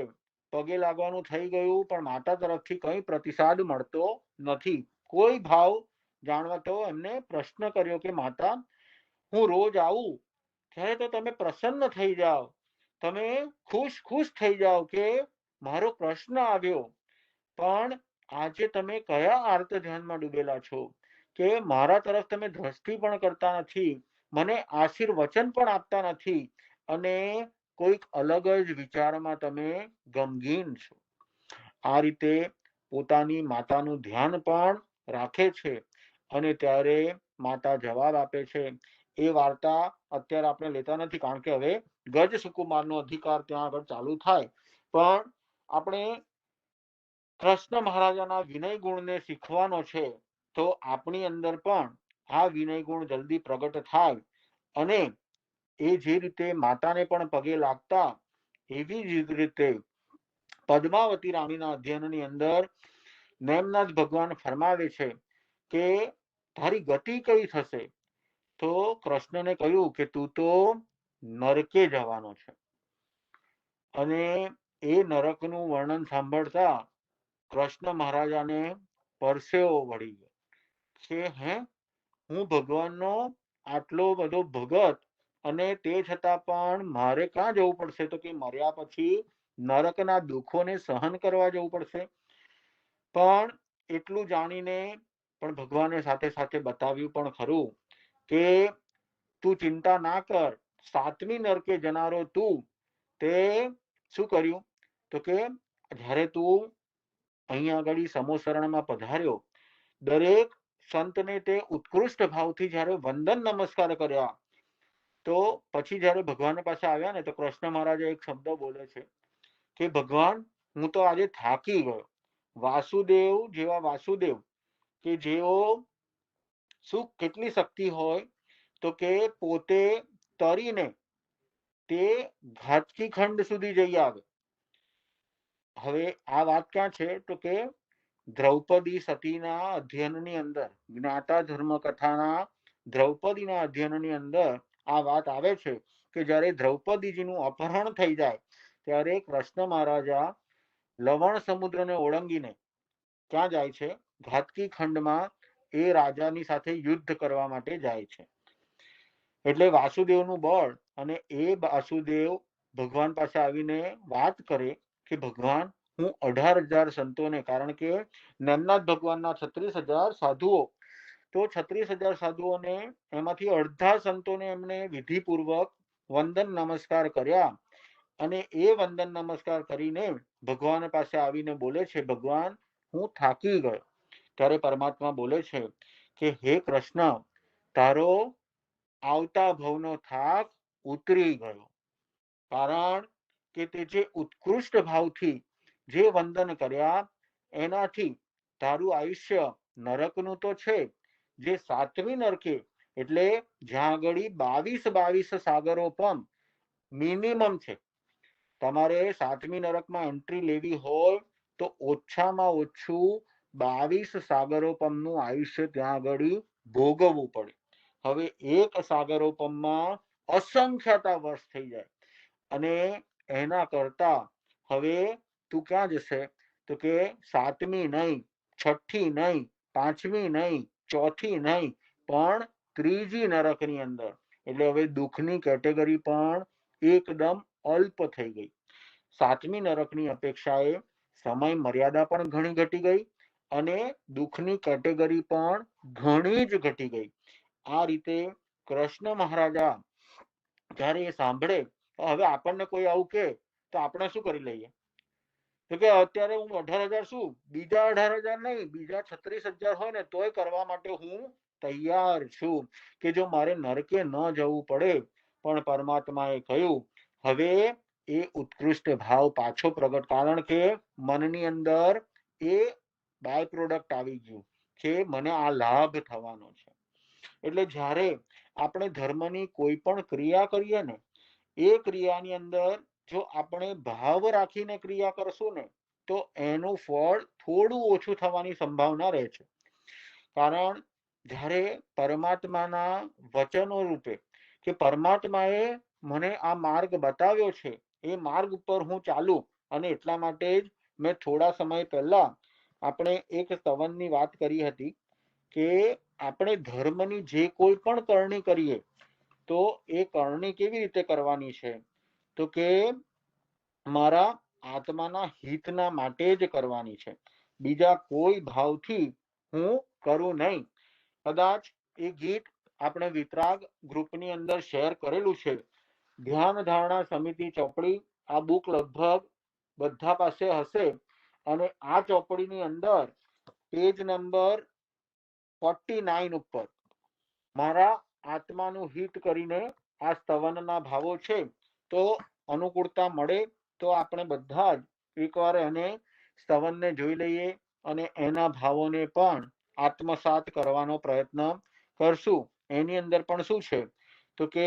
પગે લાગવાનું થઈ ગયું પણ માતા તરફથી કંઈ પ્રતિસાદ મળતો નથી. કોઈ ભાવ જાણવા તો એમને પ્રશ્ન કર્યો કે માતા, હું રોજ આવું ત્યારે તો તમે પ્રસન્ન થઈ જાઓ, તમે ખુશ થઈ જાઓ કે મારો પ્રશ્ન આવ્યો, પણ આજે તમે કયા આર્ત ધ્યાનમાં ડૂબેલા છો કે મારા તરફ તમે દ્રષ્ટિ પણ કરતા નથી, મને આશીર્વચન પણ આપતા નથી, અને કોઈક અલગ જ વિચારમાં તમે ગમગીન છો. આ રીતે પોતાની માતાનું ધ્યાન પણ રાખે છે. અને ત્યારે માતા જવાબ આપે છે. એ વાર્તા અત્યારે આપણે લેતા નથી કારણ કે હવે ગજ સુકુમારનો અધિકાર ત્યાં આગળ ચાલુ થાય. પણ આપણે કૃષ્ણ મહારાજાના વિનય ગુણને શીખવાનો છે તો આપણી અંદર પણ આ વિનય ગુણ જલ્દી પ્રગટ થાય. અને એ જે રીતે માતાને પણ પગે લાગતા એવી જ રીતે પદ્માવતી રાણીના અધ્યયનની અંદર નેમનાથ ભગવાન ફરમાવે છે કે તારી ગતિ કઈ થશે? તો કૃષ્ણને કહ્યું કે તું તો નરકે જવાનો છે. અને એ નરકનું વર્ણન સાંભળતા કૃષ્ણ મહારાજાને પરસેવો વળી ગયો કે હે, હું ભગવાનનો આટલો બધો ભગત, અને તે છતાં પણ મારે ક્યાં જવું પડશે? તો કે મર્યા પછી નરકના દુઃખોને સહન કરવા જવું પડશે. પણ એટલું જાણીને પણ ભગવાને સાથે સાથે બતાવ્યું પણ ખરું કે તું ચિંતા ના કર, સાતમી નરકે જનારો તું તે શું કર્યું? તો કે જ્યારે તું અહીંયા આગળ સમોસરણમાં પધાર્યો, દરેક સંતને તે ઉત્કૃષ્ટ ભાવથી જ્યારે વંદન નમસ્કાર કર્યા, તો પછી જ્યારે ભગવાન પાસે આવ્યા ને, તો કૃષ્ણ મહારાજે એક શબ્દ બોલે છે કે ભગવાન, હું તો આજે થાકી ગયો. વાસુદેવ જેવા વાસુદેવ કે જેઓ શું કેટલી શક્તિ હોય, તો કે પોતે તરીને તે ઘાતકી ખંડ સુધી જઈ આવે. હવે આ વાત ક્યાં છે? તો કે દ્રૌપદી સતીના અધ્યયનની અંદર, જ્ઞાતા ધર્મ કથાના દ્રૌપદીના અધ્યયનની અંદર આ વાત આવે છે કે જ્યારે દ્રૌપદીજીનું અપહરણ થઈ જાય, ત્યારે કૃષ્ણ મહારાજા લવણ સમુદ્રને ઓળંગીને ક્યાં જાય છે? ઘાતકી ખંડમાં એ રાજાની સાથે યુદ્ધ કરવા માટે જાય છે. એટલે વાસુદેવનું બળ, અને એ વાસુદેવ ભગવાન પાસે આવીને વાત કરે કે ભગવાન, હું 18,000 સંતોને, કારણ કે નન્નાથ ભગવાનના 36,000 સાધુઓ, તો 36,000 સાધુઓને એમાંથી અડધા સંતોને એમને વિધિપૂર્વક વંદન નમસ્કાર કર્યા. અને એ વંદન નમસ્કાર કરીને ભગવાન પાસે આવીને બોલે છે, ભગવાન, હું થાકી ગયો. ત્યારે પરમાત્મા બોલે છે કે હે કૃષ્ણ, તારો આવતા ભવનો થાક ઉતરી ગયો. કારણ કે તે જે ઉત્કૃષ્ટ ભાવથી જે વંદન કર્યા, એનાથી તારું આયુષ્ય નરકનું તો છે, જે સાતમી નરકે, એટલે જ્યાં આગળ 22 સાગરો પણ મિનિમમ છે. તમારે સાતમી નરકમાં એન્ટ્રી લેવી હોય તો ઓછામાં ઓછું 22 સાગરોપમનું આયુષ્ય ત્યાં આગળ ભોગવવું પડે. હવે એક સાગરોપમમાં અસંખ્યતા વર્ષ થઈ જાય, અને એના કરતા હવે તું ક્યાં જશે? તો કે સાતમી નહીં, છઠ્ઠી નહીં, પાંચમી નહીં, ચોથી નહીં, પણ ત્રીજી નરકની અંદર. એટલે હવે દુઃખની કેટેગરી પણ એકદમ અલ્પ થઈ ગઈ. સાતમી નરકની અપેક્ષાએ સમય મર્યાદા પણ ઘણી ઘટી ગઈ, અને દુઃખની કેટેગરી પણ ઘણી જ ઘટી ગઈ. આ રીતે કૃષ્ણ મહારાજા જ્યારે એ સાંભળે, હવે આપણને કોઈ આવું કે તો આપણે શું કરી લઈએ? તો કે અત્યારે હું 18,000 શું, બીજા 18,000 નહીં, બીજા 36,000 હોય ને તોય કરવા માટે હું તૈયાર છું, કે જો મારે નરકે ન જવું પડે. પણ પરમાત્માએ કહ્યું, હવે એ ઉત્કૃષ્ટ ભાવ પાછો પ્રગટ, કારણ કે મનની અંદર એ બાય પ્રોડક્ટ આવી ગયું કે મને આ લાભ થવાનો છે. એટલે જ્યારે આપણે ધર્મની કોઈ પણ ક્રિયા કરીએ ને, એ ક્રિયાની અંદર જો આપણે ભાવ રાખીને ક્રિયા કરશું ને, તો એનું ફળ થોડું ઓછું થવાની સંભાવના રહે છે. કારણ જ્યારે પરમાત્માના વચનો રૂપે, કે પરમાત્માએ મને આ માર્ગ બતાવ્યો છે, એ માર્ગ પર હું ચાલું. અને એટલા માટે જ મેં થોડા સમય પહેલા આપણે એક સ્તવનની વાત કરી હતી કે આપણે ધર્મની જે કોઈ પણ કરણી કરીએ, તો એ કરણી કેવી રીતે કરવાની છે? તો કે મારા આત્માના હિતના માટે જ કરવાની છે, બીજા કોઈ ભાવથી હું કરું નહીં. કદાચ એ ગીત આપણે વિતરાગ ગ્રુપની અંદર શેર કરેલું છે, ધ્યાન ધારણા સમિતિ ચોપડી. આ બુક લગભગ બધા પાસે હશે, અને આ ચોપડીની અંદર પેજ નંબર 49 ઉપર મારા આત્માનું હિત કરીને આ સ્તવનના ભાવો છે. તો અનુકૂળતા મળે તો આપણે બધા જ એકવાર એને સ્તવનને જોઈ લઈએ, અને એના ભાવોને પણ આત્મસાત કરવાનો પ્રયત્ન કરશું. એની અંદર પણ શું છે? તો કે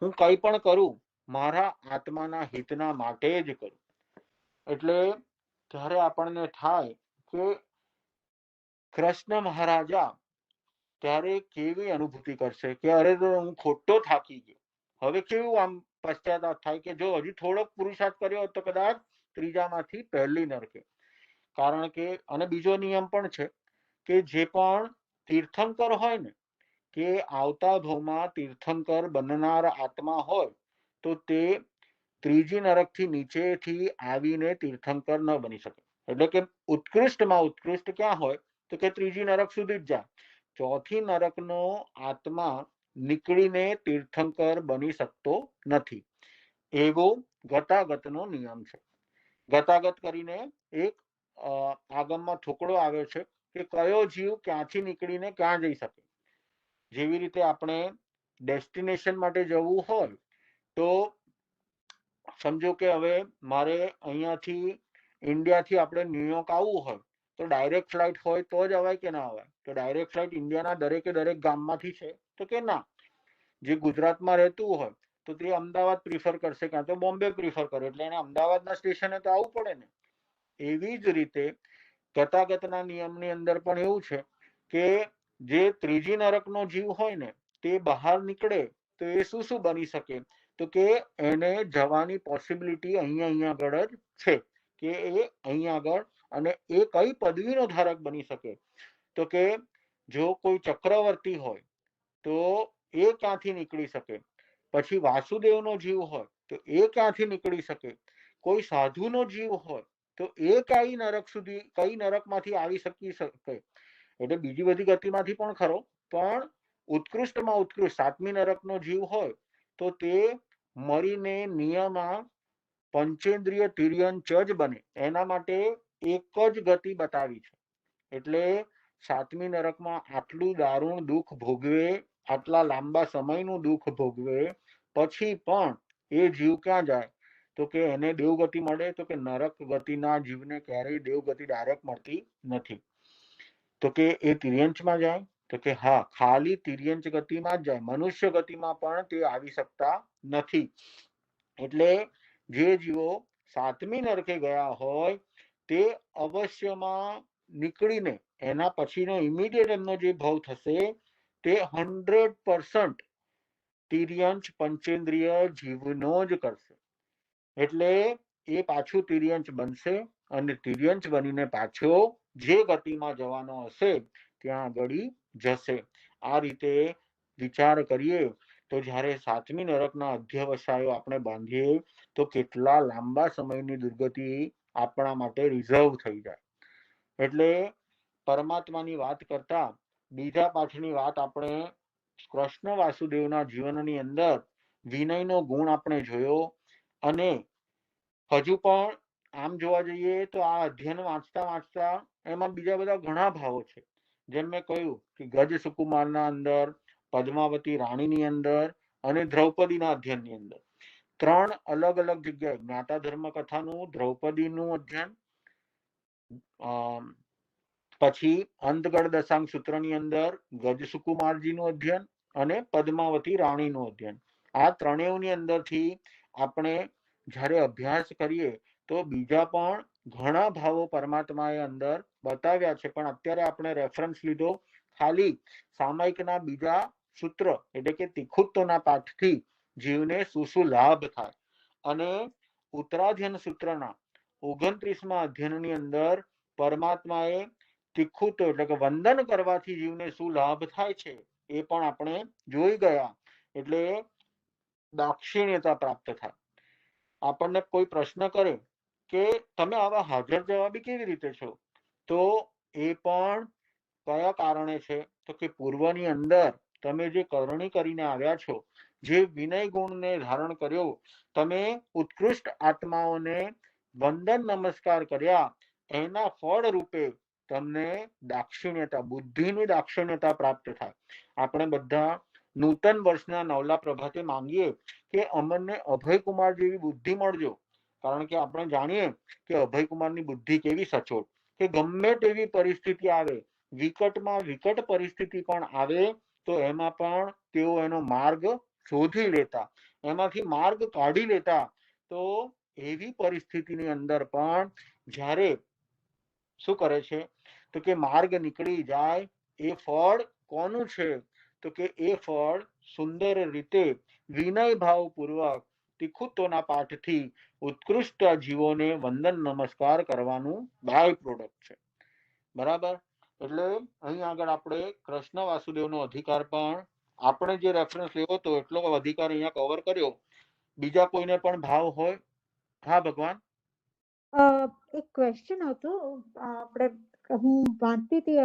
હું કંઈ પણ કરું, મારા આત્માના હિતના માટે જ કરું. એટલે ત્યારે આપણને થાય કે કૃષ્ણ મહારાજા ત્યારે કેવી અનુભૂતિ કરશે કે અરે તો હું ખોટો થાકી ગયો. હવે કેવું આમ પશ્ચાતાપ થાય કે જો હજી થોડોક પુરુષાર્થ કર્યો તો કદાચ ત્રીજામાંથી પહેલી નરકે. કારણ કે અને બીજો નિયમ પણ છે કે જે પણ તીર્થંકર હોય ને કે આવતા ભાવમાં તીર્થંકર બનનાર આત્મા હોય તો તે ત્રીજી નરકથી નીચેથી આવીને તીર્થંકર ન બની શકે. એટલે કે ઉત્કૃષ્ટમાં ઉત્કૃષ્ટ ક્યાં હોય તો કે ત્રીજી નરક સુધી જ જાય. ચોથી નરકનો આત્મા નીકળીને તીર્થંકર બની શકતો નથી. એવો ગતાગતનો નિયમ છે. ગતાગત કરીને એક આગમમાં થોકડો આવ્યો છે કે કયો જીવ ક્યાંથી નીકળીને ક્યાં જઈ શકે. જેવી રીતે આપણે ડેસ્ટિનેશન માટે જવું હોય તો સમજો કે હવે મારે અહીંયાથી ઇન્ડિયાથી આપણે ન્યુયોર્ક આવવું હોય તો ડાયરેક્ટ ફ્લાઇટ હોય તો જ અવાય કે ના અવાય? તો ડાયરેક્ટ ફ્લાઇટ ઇન્ડિયાના દરેકે દરેક ગામમાંથી છે તો કે ના. જે ગુજરાતમાં રહેતું હોય તો તે અમદાવાદ પ્રિફર કરશે કાં તો બોમ્બે પ્રિફર કરે, એટલે એને અમદાવાદના સ્ટેશને તો આવવું પડે ને. એવી જ રીતે ગતાગતના નિયમની અંદર પણ એવું છે કે જે ત્રીજી નરકનો જીવ હોય ને તે બહાર નીકળે તો એ શું શું બની શકે તો કે એને જવાની પોસિબિલિટી અહીંયા આગળ જ છે કે એ અહીંયા આગળ, અને એ કઈ પદવીનો ધારક બની શકે તો કે જો કોઈ ચક્રવર્તી હોય તો એ ક્યાંથી નીકળી શકે. પછી વાસુદેવનો જીવ હોય તો એ ક્યાંથી નીકળી શકે. કોઈ સાધુનો જીવ હોય તો એ કઈ નરક સુધી કઈ નરકમાંથી આવી શકે. એટલે બીજી બધી ગતિમાંથી પણ ખરો, પણ ઉત્કૃષ્ટમાં ઉત્કૃષ્ટ સાતમી નરકનો જીવ હોય તો તે મરીને નિયમમાં પંચેન્દ્રિય તિર્યંચ જ બને. એના માટે એક જ ગતિ બતાવી છે. એટલે સાતમી નરકમાં આટલું દારૂણ દુઃખ ભોગવે, આટલા લાંબા સમયનું દુઃખ ભોગવે પછી પણ એ જીવ ક્યાં જાય તો કે એને દેવગતિ મળે તો કે નરક ગતિના જીવને ક્યારેય દેવગતિ ડાયરેક્ટ મળતી નથી. તો કે એ તિર્યંચમાં જાય તો કે હા, ખાલી તિર્યંચ ગતિમાં જ જાય, મનુષ્ય ગતિમાં પણ તે આવી શકતા નથી. એટલે જે જીવો સાતમી નરકે ગયા હોય તે અવશ્યમાં નીકળીને એના પછીનો ઇમિડિયેટ એમનો જે ભાવ થશે તે 100% તિર્યંચ પંચેન્દ્રિય જીવનો જ કરશે. એટલે એ પાછું તિર્યંચ બનશે અને તિર્યંચ બનીને પાછો જે ગતિમાં જવાનો હશે ત્યાં આગળ જશે. આ રીતે વિચાર કરીએ તો જ્યારે સાતમી નરકના અધ્યવસાયો આપણે બાંધીએ તો કેટલા લાંબા સમયની દુર્ગતિ આપણા માટે રિઝર્વ થઈ જાય. એટલે પરમાત્માની વાત કરતા બીજા પાઠની વાત આપણે કૃષ્ણ વાસુદેવના જીવનની અંદર વિનયનો ગુણ આપણે જોયો. અને હજુ પણ આમ જોવા જઈએ તો આ અધ્યયન વાંચતા વાંચતા એમાં બીજા બધા ઘણા ભાવો છે. જેમ મેં કહ્યું કે ગજ સુકુમારના અંદર, પદ્માવતી રાણીની અંદર અને દ્રૌપદીના અધ્યયનની અંદર ત્રણ અલગ અલગ જગ્યાએ જ્ઞાતા ધર્મ કથાનું, દ્રૌપદીનું અધ્યયન, પછી અંતગળ દશાંગ સૂત્રની અંદર ગજ સુકુમારજીનું અધ્યયન અને પદ્માવતી રાણીનું અધ્યયન. આ ત્રણેયની અંદરથી આપણે જ્યારે અભ્યાસ કરીએ તો બીજા પણ ઘણા ભાવો પરમાત્માએ અંદર બતાવ્યા છે, પણ અત્યારે આપણે રેફરન્સ લીધો ખાલી સામાયિકના બીજા સૂત્ર એટલે કે તિખુત્તોના પાઠથી જીવને શું શું લાભ થાય. અને ઉત્તરાધ્યન સૂત્રના 29મા અધ્યયનની અંદર પરમાત્માએ તિખુત્તો એટલે કે વંદન કરવાથી જીવને શું લાભ થાય છે એ પણ આપણે જોઈ ગયા. એટલે દાક્ષિણ્યતા પ્રાપ્ત થાય. આપણને કોઈ પ્રશ્ન કરે કે તમે આવા હાજર જવાબી કેવી રીતે છો તો એ પણ કયા કારણે છે તો કે પૂર્વની અંદર તમે જે કરણી કરીને આવ્યા છો, જે વિનય ગુણને ધારણ કર્યો, તમે ઉત્કૃષ્ટ આત્માઓને વંદન નમસ્કાર કર્યા, એના ફળ રૂપે તમને દાક્ષિણ્યતા, બુદ્ધિની દાક્ષિણ્યતા પ્રાપ્ત થાય. આપણે બધા નૂતન વર્ષના નવલા પ્રભાતે માંગીએ કે અમને અભયકુમાર જેવી બુદ્ધિ મળજો. કારણ કે આપણે જાણીએ કે અભયકુમારની બુદ્ધિ કેવી સચોટ કે ગમે તેવી પરિસ્થિતિ આવે, વિકટમાં વિકટ પરિસ્થિતિ પણ આવે તો એમાં પણ તેઓ એનો માર્ગ શોધી લેતા, એમાંથી માર્ગ કાઢી લેતા. તો એવી પરિસ્થિતિની અંદર પણ જ્યારે શું કરે છે તો કે માર્ગ નીકળી જાય એ ફળ કોનું છે? તો કે એ ફળ સુંદર રીતે વિનય ભાવપૂર્વક તિખુત્વના પાઠથી ઉત્કૃષ્ટ જીવોને વંદન નમસ્કાર કરવાનું બાય પ્રોડક્ટ છે. બરાબર. એટલે અહીં આગળ આપણે કૃષ્ણ વાસુદેવનો અધિકાર પણ આપણે જે રેફરન્સ લેવો તો એટલો અધિકાર અહીંયા કવર કર્યો. બીજા કોઈને પણ ભાવ હોય? હા ભગવાન. એક ક્વેશ્ચન હતો. આપણે હું વાંચતી હતી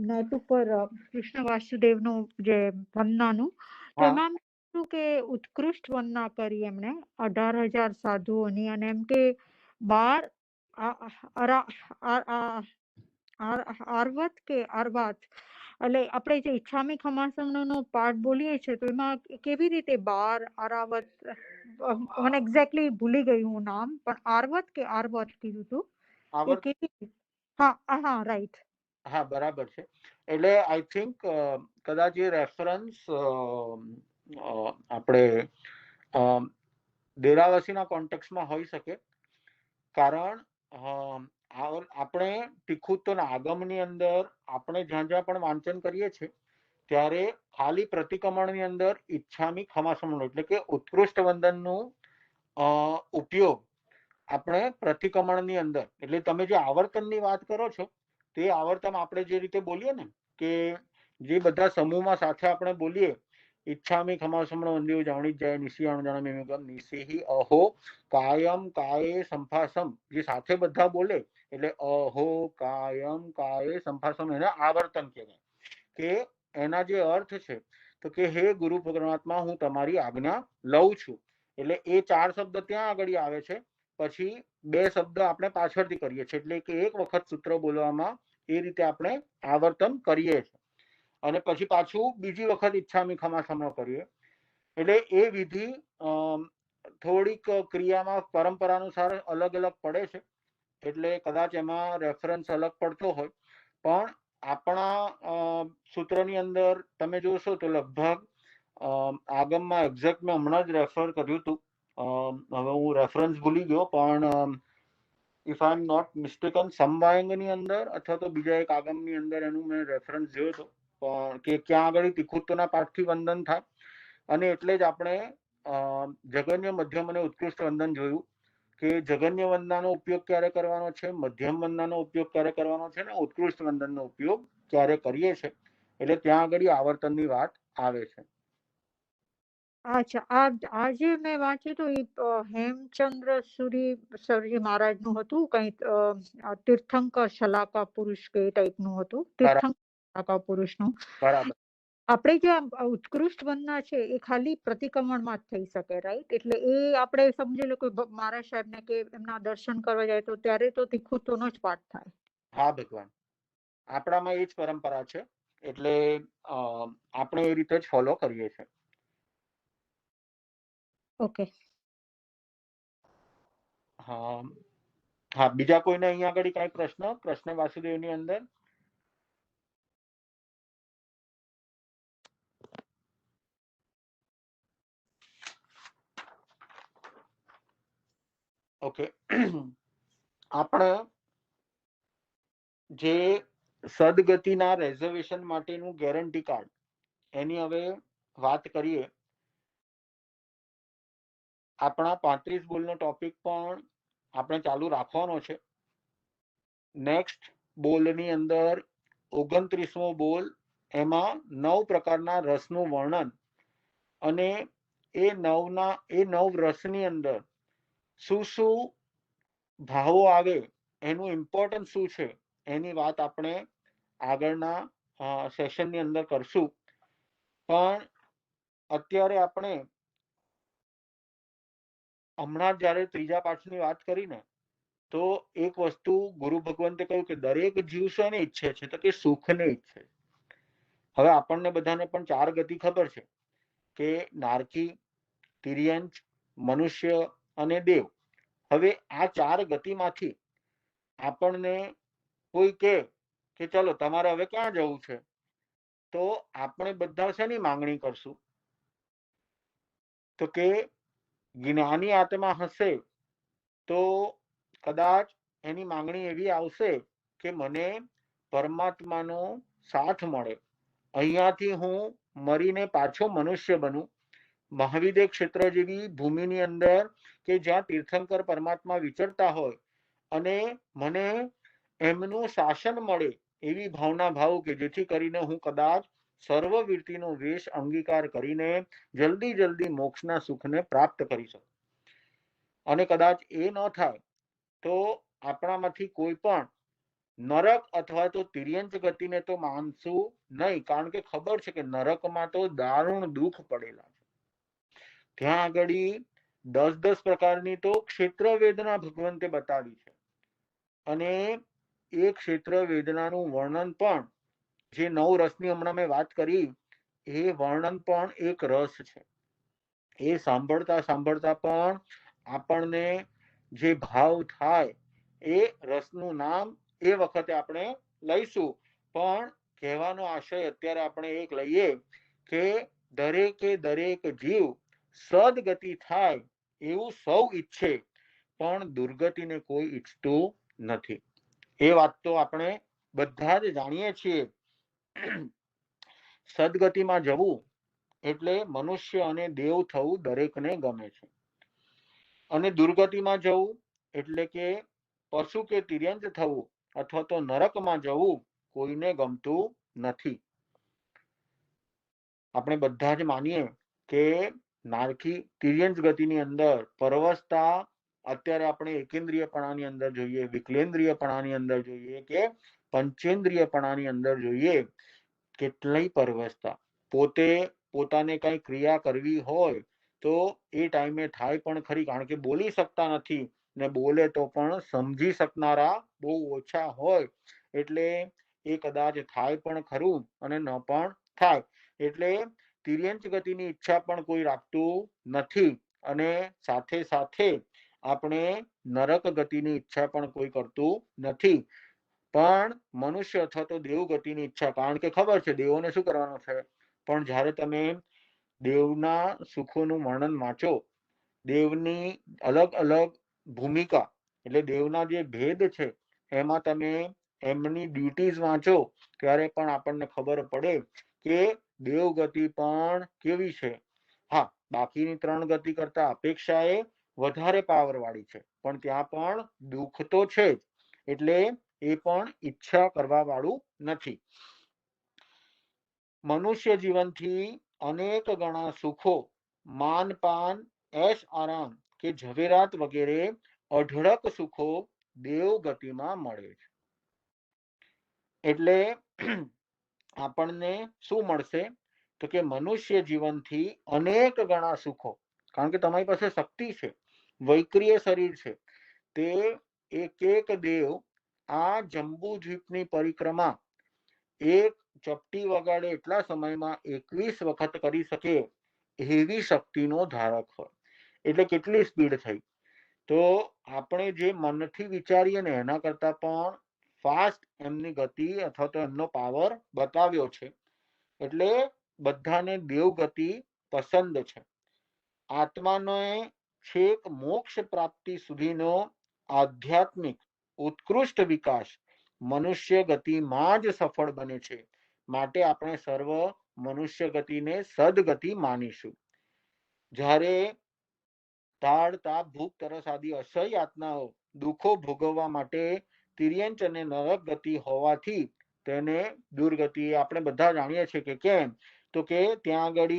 નેટ ઉપર કૃષ્ણ વાસુદેવનું જે વંદનાનું, તો એમાં કે ઉત્કૃષ્ટ વંદના કરી એમણે 18,000 સાધુઓની, અને એમ કે 12 આરવત કે આરવાત, એટલે આપણે જે ઈચ્છામી ખમાસણનો પાઠ બોલીએ છીએ તો એમાં કેવી રીતે 12 આરાવત, મને એક્ઝેક્ટલી ભૂલી ગઈ હું નામ, પણ આરવત કે આરવત કીધું હતું એ કેવી? હા હા, રાઈટ. હા બરાબર છે. એટલે આઈ થિંક કદાચ એ રેફરન્સ આપણે દેરાવાસીના કોન્ટેક્સમાં હોઈ શકે. કારણ આપણે તિખુત્વના આગમની અંદર આપણે જ્યાં જ્યાં પણ વાંચન કરીએ છીએ ત્યારે ખાલી પ્રતિક્રમણની અંદર ઈચ્છામી ખમાસમણો એટલે કે ઉત્કૃષ્ટ વંદનનું ઉપયોગ આપણે પ્રતિક્રમણની અંદર, એટલે તમે જે આવર્તનની વાત કરો છો તે આવર્તન આપણે જે રીતે બોલીએ ને કે જે બધા સમૂહમાં સાથે આપણે બોલીએ, ઈચ્છામી ખમાસમણો વંદેવ જાણી જાય નિશિયાણ જાણમે નિશિહી અહો કાયમ કાયે સંભાસમ, જે સાથે બધા બોલે એટલે અહો કાયમ કાયે સંભાસમ, એને આવર્તન કહેવાય. કે એના જે અર્થ છે તો કે હે ગુરુ પરમાત્મા હું તમારી આજ્ઞા લઉં છું, એટલે એ 4 શબ્દ ત્યાં આગળ આવે છે. પછી 2 શબ્દ આપણે પાછળથી કરીએ છીએ, એટલે કે એક વખત સૂત્ર બોલવામાં એ રીતે આપણે આવર્તન કરીએ છીએ અને પછી પાછું બીજી વખત ઈચ્છામી ખમાસમણો કરીએ. એટલે એ વિધિ થોડીક ક્રિયામાં પરંપરા અનુસાર અલગ અલગ પડે છે, એટલે કદાચ એમાં રેફરન્સ અલગ પડતો હોય, પણ આપણા સૂત્રની અંદર તમે જોશો તો લગભગ આગમમાં એક્ઝેક્ટ મેં હમણાં જ રેફર કર્યું હતું. હવે હું રેફરન્સ ભૂલી ગયો, પણ if I am not mistaken સમવાયંગની અંદર અથવા તો બીજા એક આગમની અંદર એનું મેં રેફરન્સ જોયો હતો, પણ કે ક્યાં આગળ તિખુત્વના પાઠથી વંદન થાય. અને એટલે જ આપણે જગન્ય મધ્યમ અને ઉત્કૃષ્ટ વંદન જોયું કે જગન્ય વંદનાનો ઉપયોગ ક્યારે કરવાનો છે, મધ્યમ વંદનાનો ઉપયોગ ક્યારે કરવાનો છે, અને ઉત્કૃષ્ટ વંદનનો ઉપયોગ ક્યારે કરીએ છે. એટલે ત્યાં આગળ આવર્તનની વાત આવે છે. અચ્છા, આજે મેં વાંચ્યું તો હેમચંદ્ર સૂરી મહારાજ નું હતું, કઈ તીર્થંકર શલાકા પુરુષ કે ટાઈપનું હતું, તીર્થંકર શલાકા પુરુષનું. બરાબર. આપણે જે ઉત્કૃષ્ટ વંદના છે એ ખાલી પ્રતિક્રમણમાં જ થઈ શકે, રાઈટ? એટલે એ આપણે સમજી લો કે મહારાજ સાહેબને કે એમના દર્શન કરવા જાય તો ત્યારે તો તિખુત્વનો જ પાઠ થાય. હા ભગવાન, આપણામાં એ જ પરંપરા છે, એટલે આપણે એ રીતે જ ફોલો કરીએ છીએ. ઓકે. હા, બીજા કોઈને અહીંયા આગળ કઈ પ્રશ્ન કૃષ્ણ વાસુદેવની અંદર? ઓકે. આપણે જે સદગતિના રિઝર્વેશન માટેનું ગેરંટી કાર્ડ એની હવે વાત કરીએ. આપણા 35 બોલનો ટોપિક પણ આપણે ચાલુ રાખવાનો છે. નેક્સ્ટ બોલની અંદર 29મો બોલ, એમાં 9 પ્રકારના રસનું વર્ણન, અને એ 9 રસની અંદર શું શું ભાવો આવે, એનું ઇમ્પોર્ટન્સ શું છે, એની વાત આપણે આગળના સેશનની અંદર કરશું. પણ અત્યારે આપણે હમણાં જ્યારે ત્રીજા પાઠની વાત કરીને તો એક વસ્તુ ગુરુ ભગવંતે કહ્યું કે દરેક જીવ શેને ઈચ્છે છે, તો કે સુખને ઈચ્છે. હવે આપણને બધાને પણ 4 ગતિ ખબર છે કે નારકી, તિર્યંચ, મનુષ્ય અને દેવ. હવે આ 4 ગતિમાંથી આપણને કોઈ કે ચલો તમારે હવે ક્યાં જવું છે, તો આપણે બધા શેની માંગણી કરશું? તો કે જ્ઞાની આત્મા હશે તો કદાચ એની માંગણી એવી આવશે કે મને પરમાત્માનો સાથ મળે, અહીંયાથી હું મરીને પાછો મનુષ્ય બનું, મહાવિદ્ય ક્ષેત્ર જેવી ભૂમિની અંદર કે જ્યાં તીર્થંકર પરમાત્મા વિચરતા હોય અને મને એમનું શાસન મળે એવી ભાવના ભાવ કે જેથી કરીને હું કદાચ સર્વવીરતીનો વેશ અંગીકાર કરીને જલ્દી જલ્દી મોક્ષના સુખને પ્રાપ્ત કરી શકું. અને કદાચ એ ન થાય તો આપણામાંથી કોઈ પણ નરક અથવા તો તિર્યંચ ગતિને તો માનશું નહીં, કારણ કે ખબર છે કે નરકમાં તો દારૂણ દુઃખ પડેલા છે. ત્યાં આગળ 10 પ્રકારની તો ક્ષેત્ર વેદના ભગવંતે બતાવી છે. અને એ ક્ષેત્ર વેદનાનું વર્ણન પણ જે 9 રસની હમણાં મેં વાત કરી, એ વર્ણન પણ એક રસ છે. એ સાંભળતા સાંભળતા પણ આપણને જે ભાવ થાય એ રસનું નામ એ વખતે આપણે લઈશું. પણ કહેવાનો આશય અત્યારે આપણે એક લઈએ કે દરેકે દરેક જીવ સદગતિ થાય એવું સૌ ઈચ્છે, પણ દુર્ગતિને કોઈ ઈચ્છતું નથી. એ વાત તો આપણે બધા જ જાણીએ છીએ. સદગતિમાં જવું એટલે મનુષ્ય અને દેવ થવું દરેકને ગમે છે. અને દુર્ગતિમાં જવું એટલે કે પશુ કે તિર્યંચ થવું અથવા તો નરકમાં જવું કોઈને ગમતું નથી. આપણે બધા જ માનીએ કે નારકી તિર્યંચ ગતિની અંદર પરવસતા અત્યારે આપણે એકેન્દ્રિયપણાની અંદર જોઈએ, વિકલેન્દ્રિયપણાની અંદર જોઈએ કે પંચેન્દ્રિયપણાની અંદર જોઈએ, કેટલાય પરવસતા પોતે પોતાને કઈ ક્રિયા કરવી હોય તો એ ટાઈમે થાય પણ ખરી, કારણ કે બોલી શકતા નથી ને બોલે તો પણ સમજી શકનારા બહુ ઓછા હોય, એટલે એ કદાચ થાય પણ ખરું અને ન પણ થાય. એટલે તિર્યંચ ગતિની ઈચ્છા પણ કોઈ રાખતું નથી અને સાથે સાથે આપણે નરક ગતિની ઈચ્છા પણ કોઈ કરતું નથી. પણ મનુષ્ય અથવા તો દેવ ગતિની ઈચ્છા, કારણ કે ખબર છે દેવોને શું કરવાનું છે. પણ જ્યારે તમે દેવના સુખોનું વર્ણન વાંચો, દેવની અલગ અલગ ભૂમિકા એટલે દેવના જે ભેદ છે એમાં તમે એમની ડ્યુટીઝ વાંચો ત્યારે પણ આપણને ખબર પડે કે દેવ ગતિ પણ કેવી છે. હા, બાકીની 3 ગતિ કરતા અપેક્ષાએ વધારે પાવર વાળી છે, પણ ત્યાં પણ દુઃખ તો છે જ, એટલે એ પણ ઈચ્છા કરવા વાળું નથી. મનુષ્ય જીવનથી અનેક ગણા સુખો, માનપાન, એશ આરામ કે ઝવેરાત વગેરે અઢળક સુખો દેવ ગતિમાં મળે છે. એટલે આપણને શું મળશે તો કે મનુષ્ય જીવનથી અનેક ગણા સુખો, કારણ કે તમારી પાસે શક્તિ છે, વૈક્રિય શરીર છે, તે એક એક દેવ આ જંબુ દ્વીપની પરિક્રમા એક ચપટી વગાડે એટલા સમયમાં 21 વખત કરી શકે એવી શક્તિનો ધારક હોય. એટલે કેટલી સ્પીડ થઈ, તો આપણે જે મનથી વિચારીએ ને એના કરતા પણ ફાસ્ટ એમની ગતિ અથવા તો એમનો પાવર બતાવ્યો છે. એટલે બધાને દેવ ગતિ પસંદ છે. આત્માનો છેક મોક્ષ પ્રાપ્તિ સુધીનો આધ્યાત્મિક ઉત્કૃષ્ટ વિકાસ મનુષ્ય ગતિમાં જ સફળ બને છે. માટે આપણે સર્વ મનુષ્ય ગતિને સદગતિ માનીશું. જ્યારે તાળ તાપ ભૂખ તરસ આદિ અસહ્ય યાતનાઓ દુઃખો ભોગવવા માટે તિર્યંચ અને નરક ગતિ હોવાથી તેને દુર્ગતિ આપણે બધા જાણીએ છીએ કે કેમ, તો કે ત્યાં આગળ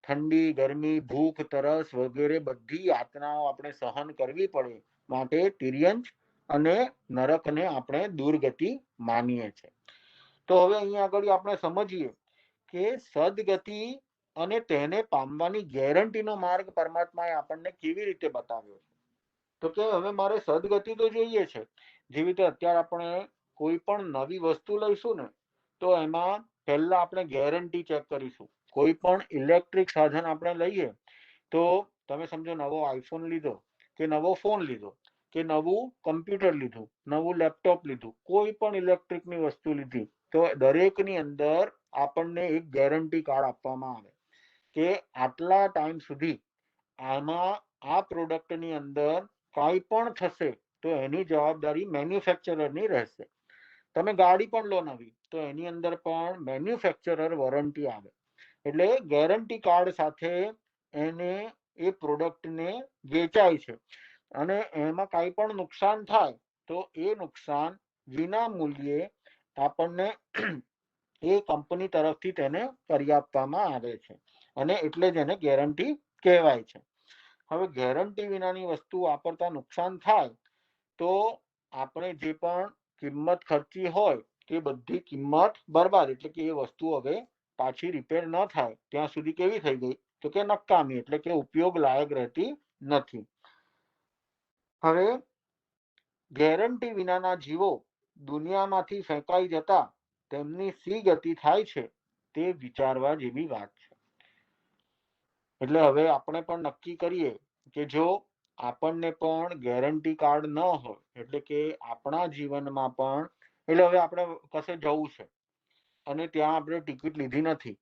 ઠંડી, ગરમી, ભૂખ, તરસ વગેરે બધી યાતનાઓ આપણે સહન કરવી પડે, માટે તિર્યંચ અને નરકને આપણે દુર્ગતિ માનીએ છીએ. તો હવે અહીંયા આગળ આપણે સમજીએ કે સદગતિ અને તેને પામવાની ગેરંટીનો માર્ગ પરમાત્માએ આપણને કેવી રીતે બતાવ્યો છે. તો કે હવે મારે સદગતિ તો જોઈએ છે. જેવી રીતે અત્યારે આપણે કોઈ પણ નવી વસ્તુ લઈશું ને તો એમાં પહેલા આપણે ગેરંટી ચેક કરીશું. કોઈ પણ ઇલેક્ટ્રિક સાધન આપણે લઈએ તો તમે સમજો નવો આઈફોન લીધો કે નવો ફોન લીધો કે નવું કમ્પ્યુટર લીધું, નવું લેપટોપ લીધું, કોઈ પણ ઇલેક્ટ્રિકની વસ્તુ લીધી તો દરેકની અંદર આપણને એક ગેરંટી કાર્ડ આપવામાં આવે કે આટલા ટાઈમ સુધી આમાં આ પ્રોડક્ટની અંદર કંઈ પણ થશે તો એની જવાબદારી મેન્યુફેક્ચરરની રહેશે. તમે ગાડી પણ લો નવી, તો એની અંદર પણ મેન્યુફેક્ચરર વોરંટી આવે. એટલે ગેરંટી કાર્ડ સાથે એને એ પ્રોડક્ટને વેચાય છે. અને એમાં કાંઈ પણ નુકસાન થાય તો એ નુકસાન વિના મૂલ્યે આપણને એ કંપની તરફથી તેને કરી આપવામાં આવે છે. અને એટલે જ એને ગેરંટી કહેવાય છે. હવે ગેરંટી વિનાની વસ્તુ વાપરતા નુકસાન થાય તો આપણે જે પણ કિંમત ખર્ચી હોય તે બધી કિંમત બરબાદ, એટલે કે એ વસ્તુ હવે પાછી રિપેર ન થાય ત્યાં સુધી કેવી થઈ ગઈ, તો કે નકામી, એટલે કે ઉપયોગ લાયક રહેતી નથી. હવે ગેરંટી વિનાના જીવો દુનિયામાંથી ફેંકાઈ જતા તેમની સી ગતિ થાય છે તે વિચારવા જેવી વાત છે. એટલે હવે આપણે પણ નક્કી કરીએ કે જો આપણને પણ ગેરંટી કાર્ડ ન હોય, એટલે કે આપણા જીવનમાં પણ, એટલે હવે આપણે કશે જવું છે અને ત્યાં આપણે ટિકિટ લીધી નથી,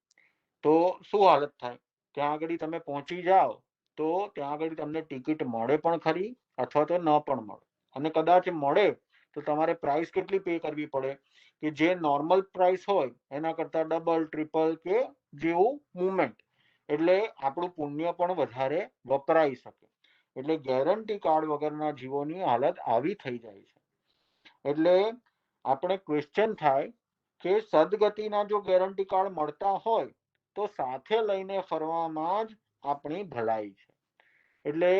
તો શું હાલત થાય? ત્યાં આગળ તમે પહોંચી જાઓ તો ત્યાં આગળ તમને ટિકિટ મળે પણ ખરી અથવા તો ન પણ મળે. અને કદાચ મળે તો તમારે પ્રાઇસ કેટલી પે કરવી પડે, કે જે નોર્મલ પ્રાઇસ હોય એના કરતા ડબલ ટ્રિપલ કે જેવું મુવમેન્ટ, એટલે આપણું પુણ્ય પણ વધારે વપરાઈ શકે. એટલે ગેરંટી કાર્ડ વગરના જીવોની હાલત આવી થઈ જાય છે. એટલે આપણે ક્વેશ્ચન થાય કે સદગતિના જો ગેરંટી કાર્ડ મળતા હોય તો સાથે લઈને ફરવામાં જ આપણી ભલાઈ છે. એટલે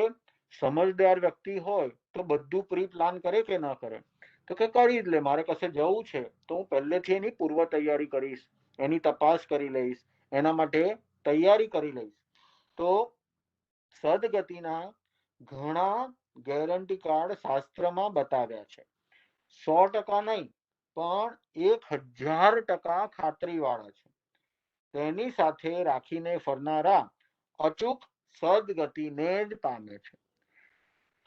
સમજદાર વ્યક્તિ હોય તો બધું પ્રી પ્લાન કરે કે ન કરે, તો કે કરી જ લે. મારે કશે જવું છે તો હું પહેલેથી એની પૂર્વ તૈયારી કરીશ, એની તપાસ કરી લઈશ, એના માટે તૈયારી કરી લઈશ. તો સદગતિના ઘણા ગેરંટી કાર્ડ શાસ્ત્રમાં બતાવ્યા છે. 100% નહીં પણ 1000% ખાતરી વાળા છે. તેની સાથે રાખીને ફરનારા અચૂક સદગતિને જ પામે છે.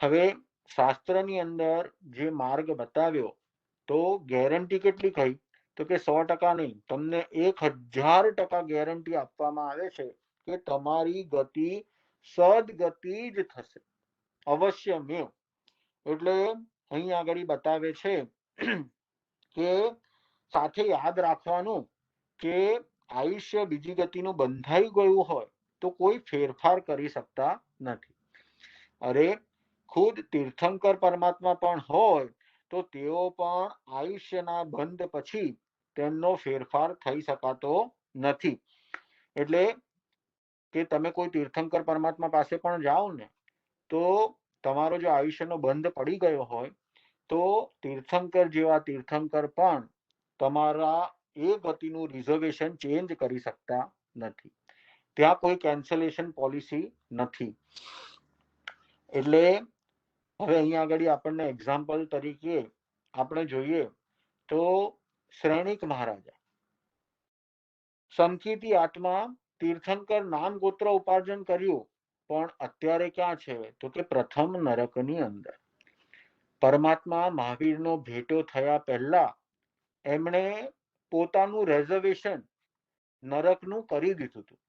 હવે શાસ્ત્રની અંદર જે માર્ગ બતાવ્યો તો ગેરંટી કેટલી કહી, તો કે 100% નહીં, તમને 1000% ગેરંટી આપવામાં આવે છે કે તમારી ગતિ સદગતિ જ થશે, અવશ્યમેવ. એટલે અહીં આગળ બતાવે છે કે સાથે યાદ રાખવાનું કે આયુષ્ય બીજી ગતિનું બંધાઈ ગયું હોય તો કોઈ ફેરફાર કરી શકતા નથી. અરે ખુદ તીર્થંકર પરમાત્મા પણ હોય તો તેઓ પણ આયુષ્યના બંધ પછી તેમનો ફેરફાર થઈ શકાતો નથી. એટલે કે તમે કોઈ તીર્થંકર પરમાત્મા પાસે પણ જાઓ ને તો તમારો જો આયુષ્યનો બંધ પડી ગયો હોય તો તીર્થંકર જેવા તીર્થંકર પણ તમારા એ ગતિનું રિઝર્વેશન ચેન્જ કરી શકતા નથી. ત્યાં કોઈ કેન્સલેશન પોલિસી નથી. એટલે હવે અહીંયા આગળ આપણને એક્ઝામ્પલ તરીકે આપણે જોઈએ તો શ્રેણિક મહારાજા સંકિતી આત્મા તીર્થંકર નામ ગોત્ર ઉપાર્જન કર્યું, પણ અત્યારે ક્યાં છે, તો કે પ્રથમ નરકની અંદર. પરમાત્મા મહાવીરનો ભેટો થયા પહેલા એમણે પોતાનું રેઝર્વેશન નરકનું કરી દીધું હતું.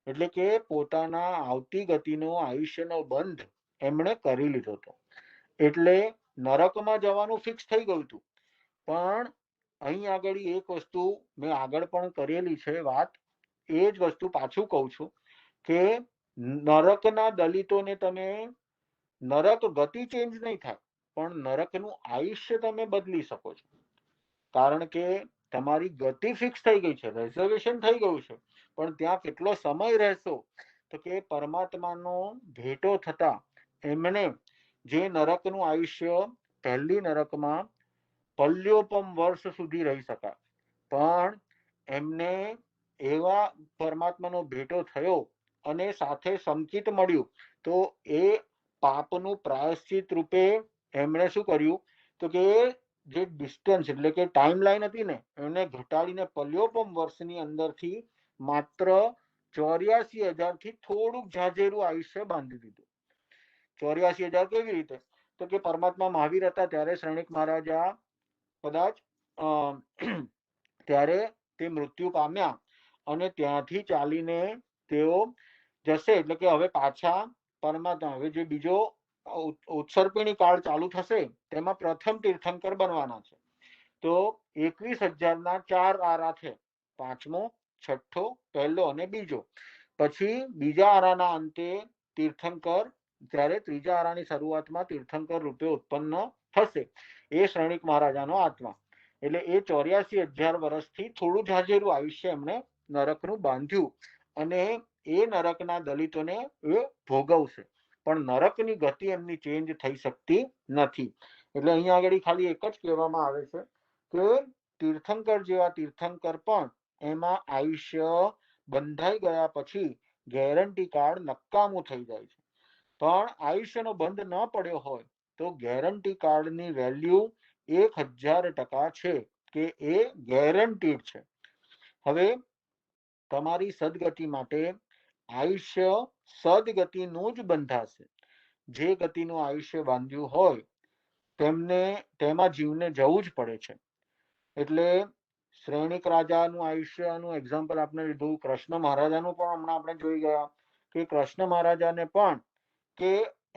એટલે કે પોતાના આવતી ગતિનો આયુષ્યનો બંધ એમણે કરી લીધો હતો. એટલે નરકમાં જવાનું ફિક્સ થઈ ગયું હતું. પણ અહીં આગળ એક વસ્તુ મેં આગળ પણ કરેલી છે વાત, એ જ વસ્તુ પાછું કહું છું કે નરકના દલિતોને તમે, નરક ગતિ ચેન્જ નહીં થાય પણ નરકનું આયુષ્ય તમે બદલી શકો છો. કારણ કે તમારી ગતિ ફિક્સ થઈ ગઈ છે, રિઝર્વેશન થઈ ગયું છે, પણ ત્યાં કેટલો સમય રહેશો, તો કે પરમાત્માનો ભેટો થતા એમને જે નરકનું આયુષ્ય પહેલી નરકમાં પલ્યોપમ વર્ષ સુધી રહી શકાય, પણ એમને એવા પરમાત્માનો ભેટો થયો અને સાથે સંકિત મળ્યું તો એ પાપનું પ્રાયશ્ચિત રૂપે એમણે શું કર્યું, તો કે જે ડિસ્ટન્સ એટલે કે ટાઈમ લાઈન હતી ને એને ઘટાડીને પલ્યોપમ વર્ષની અંદરથી માત્ર 84,000 થી થોડુંક ઝાઝેરું આયુષ્ય બાંધી દીધું. 84,000 કેવી રીતે, તો કે પરમાત્મા મહાવીર હતા ત્યારે શ્રેણિક મહારાજા કદાચ ત્યારે તે મૃત્યુ પામ્યા અને ત્યાંથી ચાલીને તેઓ જશે, એટલે કે હવે પાછા પરમાત્મા, હવે જે બીજો ઉત્સર્પિણી કાળ ચાલુ થશે તેમાં પ્રથમ તીર્થંકર બનવાના છે. તો 21,000 4 આરા છે, પાંચમો, છઠ્ઠો, પહેલો અને બીજો. પછી બીજા આરાના અંતે તીર્થંકર, ત્યારે ત્રીજા આરાની શરૂઆતમાં તીર્થંકર રૂપે ઉત્પન્ન થશે, એ શ્રેણિક મહારાજાનો આત્મા. એટલે એ 84,000 વર્ષથી થોડું જાજેરું આયુષ્ય એમણે નરકનું બાંધ્યું, અને એ નરકના દલિતોને એ ભોગવશે, પણ નરકની ગતિ એમની ચેન્જ થઈ શકતી નથી. એટલે અહીંયા આગળ ખાલી એક જ કહેવામાં આવે છે કે તીર્થંકર જેવા તીર્થંકર પણ એમાં આયુષ્ય બંધાઈ ગયા પછી ગેરંટી કાર્ડ નકામું થઈ જાય છે. પણ આયુષ્યનો બંધ ન પડ્યો હોય તો ગેરંટી કાર્ડની વેલ્યુ 1,000% છે, કે એ ગેરંટીડ છે. હવે તમારી સદગતિ માટે આયુષ્ય સદગતિનું જ બંધાશે. જે ગતિનું આયુષ્ય બાંધ્યું હોય તેમને તેમાં જીવને જવું જ પડે છે. એટલે શ્રેણિક રાજાનું આયુષ્યનું એક્ઝામ્પલ આપણે લીધું, કૃષ્ણ મહારાજાનું પણ હમણાં આપણે જોઈ ગયા કે કૃષ્ણ મહારાજાને પણ કે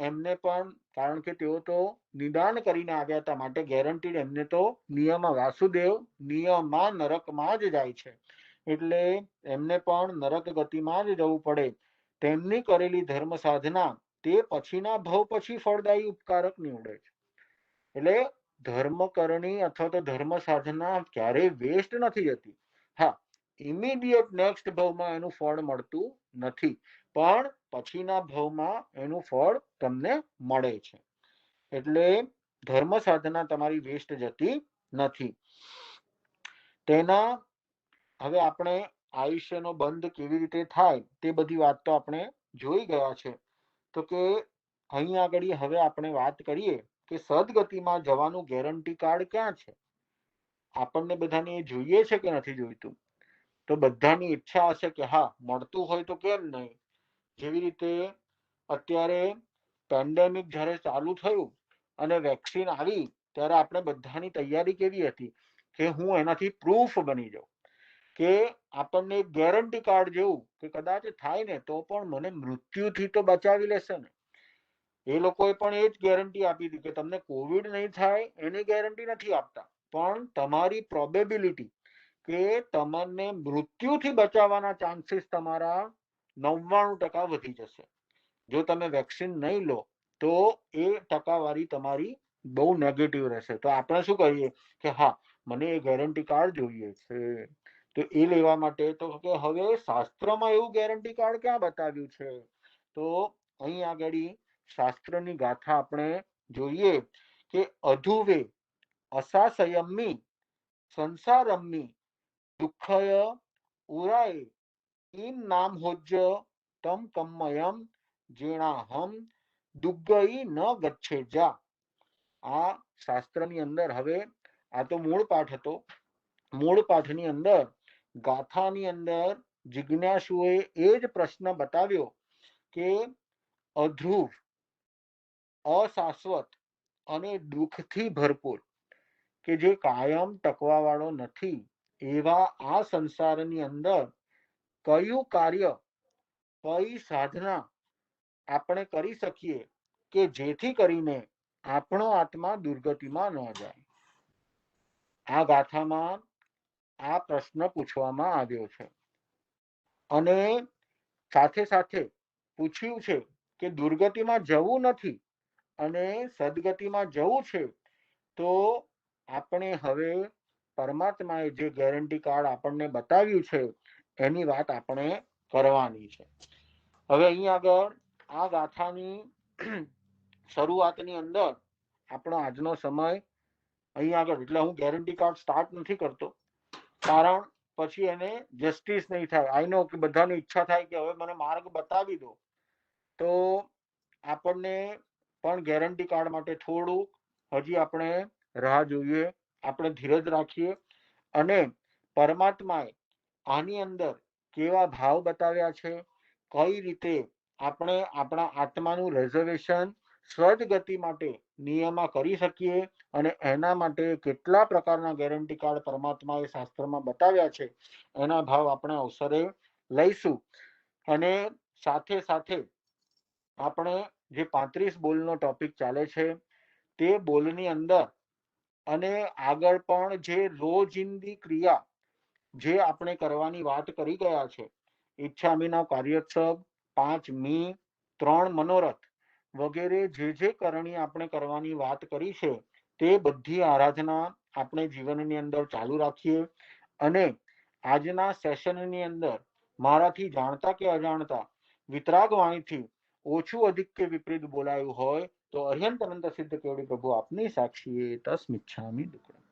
એમને પણ, કારણ કે તેઓ તો નિદાન કરીને આવ્યા હતા, માટે ગેરંટીડ એમને તો નિયમ વાસુદેવ નિયમમાં નરકમાં જ જાય છે, એટલે એમને પણ નરક ગતિમાં જ જવું પડે. તેમની કરેલી ધર્મ સાધના તે પછીના ભવ પછી ફળદાયી ઉપકારક નીવડે છે. એટલે ધર્મ કરણી અથવા તો ધર્મ સાધના ક્યારેય વેસ્ટ નથી જતી. હા, ઇમિડિયેટ નેક્સ્ટ ભાવમાં એનું ફળ મળતું નથી, પણ પછીના ભાવમાં એનું ફળ તમને મળે છે. એટલે ધર્મ સાધના તમારી વેસ્ટ જતી નથી. તેના હવે આપણે આયુષ્યનો બંધ કેવી રીતે થાય તે બધી વાત તો આપણે જોઈ ગયા છે. તો કે અહીં આગળ હવે આપણે વાત કરીએ કે સદગતિમાં જવાનું ગેરંટી કાર્ડ ક્યાં છે. આપણને બધાને એ જોઈએ છે કે નથી જોઈતું? તો બધાની ઈચ્છા હશે કે હા મળતું હોય તો કેમ નહીં. જેવી રીતે અત્યારે પેન્ડેમિક જ્યારે ચાલુ થયું અને વેક્સિન આવી ત્યારે આપણે બધાની તૈયારી કેવી હતી કે હું એનાથી પ્રૂફ બની જાઉં, કે આપણને ગેરંટી કાર્ડ જેવું કે કદાચ થાય ને તો પણ મને મૃત્યુથી તો બચાવી લેશે ને. એ લોકોએ પણ એ જ ગેરંટી આપી હતી કે તમને કોવિડ નહીં થાય એની ગેરંટી નથી આપતા, પણ તમારી પ્રોબેબિલિટી કે તમને મૃત્યુથી બચાવવાના ચાન્સીસ તમારા 99% વધી જશે. જો તમે વેક્સિન નહીં લો તો એ ટકાવારી તમારી બહુ નેગેટિવ રહેશે. તો આપણે શું કહીએ કે હા મને એ ગેરંટી કાર્ડ જોઈએ છે. તો એ લેવા માટે તો કે હવે શાસ્ત્રમાં એવું ગેરંટી કાર્ડ ક્યાં બતાવ્યું છે? તો અહીં આગળ શાસ્ત્રની ગાથા આપણે જોઈએ કે અધુવે અસાસયમ્મી સંસારમ્મી દુઃખય ઉરાય ઈમ નામ હોજ્ય તમ કમ્મયમ જેણાહમ દુગ્ગઈ ન ગચ્છે જા. આ શાસ્ત્રની અંદર, હવે આ તો મૂળ પાઠ હતો, મૂળ પાઠની અંદર ગાથાની અંદર જિજ્ઞાસુએ એ જ પ્રશ્ન બતાવ્યો કે અધ્રુવ, અશાશ્વત અને દુઃખથી ભરપૂર, કે જે કાયમ ટકવા વાળો નથી, એવા આ સંસારની અંદર કયું કાર્ય, કઈ સાધના આપણે કરી શકીએ કે જેથી કરીને આપણો આત્મા દુર્ગતિમાં ન જાય. આ ગાથામાં આ પ્રશ્ન પૂછવામાં આવ્યો છે. અને સાથે સાથે પૂછ્યું છે કે દુર્ગતિમાં જવું નથી અને સદગતિમાં જવું છે, તો આપણે હવે પરમાત્માએ જે ગેરંટી કાર્ડ આપણને બતાવ્યું છે એની વાત આપણે કરવાની છે. હવે અહીં આગળ આ ગાથાની શરૂઆતની અંદર આપણો આજનો સમય અહીં આગળ, એટલે હું ગેરંટી કાર્ડ સ્ટાર્ટ નથી કરતો, કારણ પછી એને જસ્ટિસ નહીં થાય. આઈ નો કે બધાની ઈચ્છા થાય કે હવે મને માર્ગ બતાવી દો, તો આપણને પણ ગેરંટી કાર્ડ માટે થોડું હજી આપણે રાહ જોઈએ, આપણે ધીરજ રાખીએ. અને પરમાત્માએ આની અંદર કેવા ભાવ બતાવ્યા છે, કઈ રીતે આપણે આપણા આત્માનું રિઝર્વેશન સદગતિ માટે નિયમમાં કરી શકીએ, અને એના માટે કેટલા પ્રકારના ગેરંટી કાર્ડ પરમાત્માએ શાસ્ત્રમાં બતાવ્યા છે, એના ભાવ આપણે અવસરે લઈશું. અને સાથે સાથે આપણે જે 35 બોલનો ટોપિક ચાલે છે તે બોલની અંદર અને આગળ પણ જે રોજિંદી ક્રિયા જે આપણે કરવાની વાત કરી ગયા છે, ઈચ્છામીનો કાર્યોત્સવ, 5 મી, 3 મનોરથ વગેરે જે કરણી આપણે કરવાની વાત કરી છે, તે બધી આરાધના આપણે જીવનની અંદર ચાલુ રાખીએ. અને આજના સેશનની અંદર મારાથી જાણતા કે અજાણતા વિતરાગ વાણીથી ઓછું અધિક કે વિપરીત બોલાયું હોય તો અર્યંત અનંત સિદ્ધ કેવડી પ્રભુ આપની સાક્ષીએ તસ્મિચ્છામિ દુક્કડમ.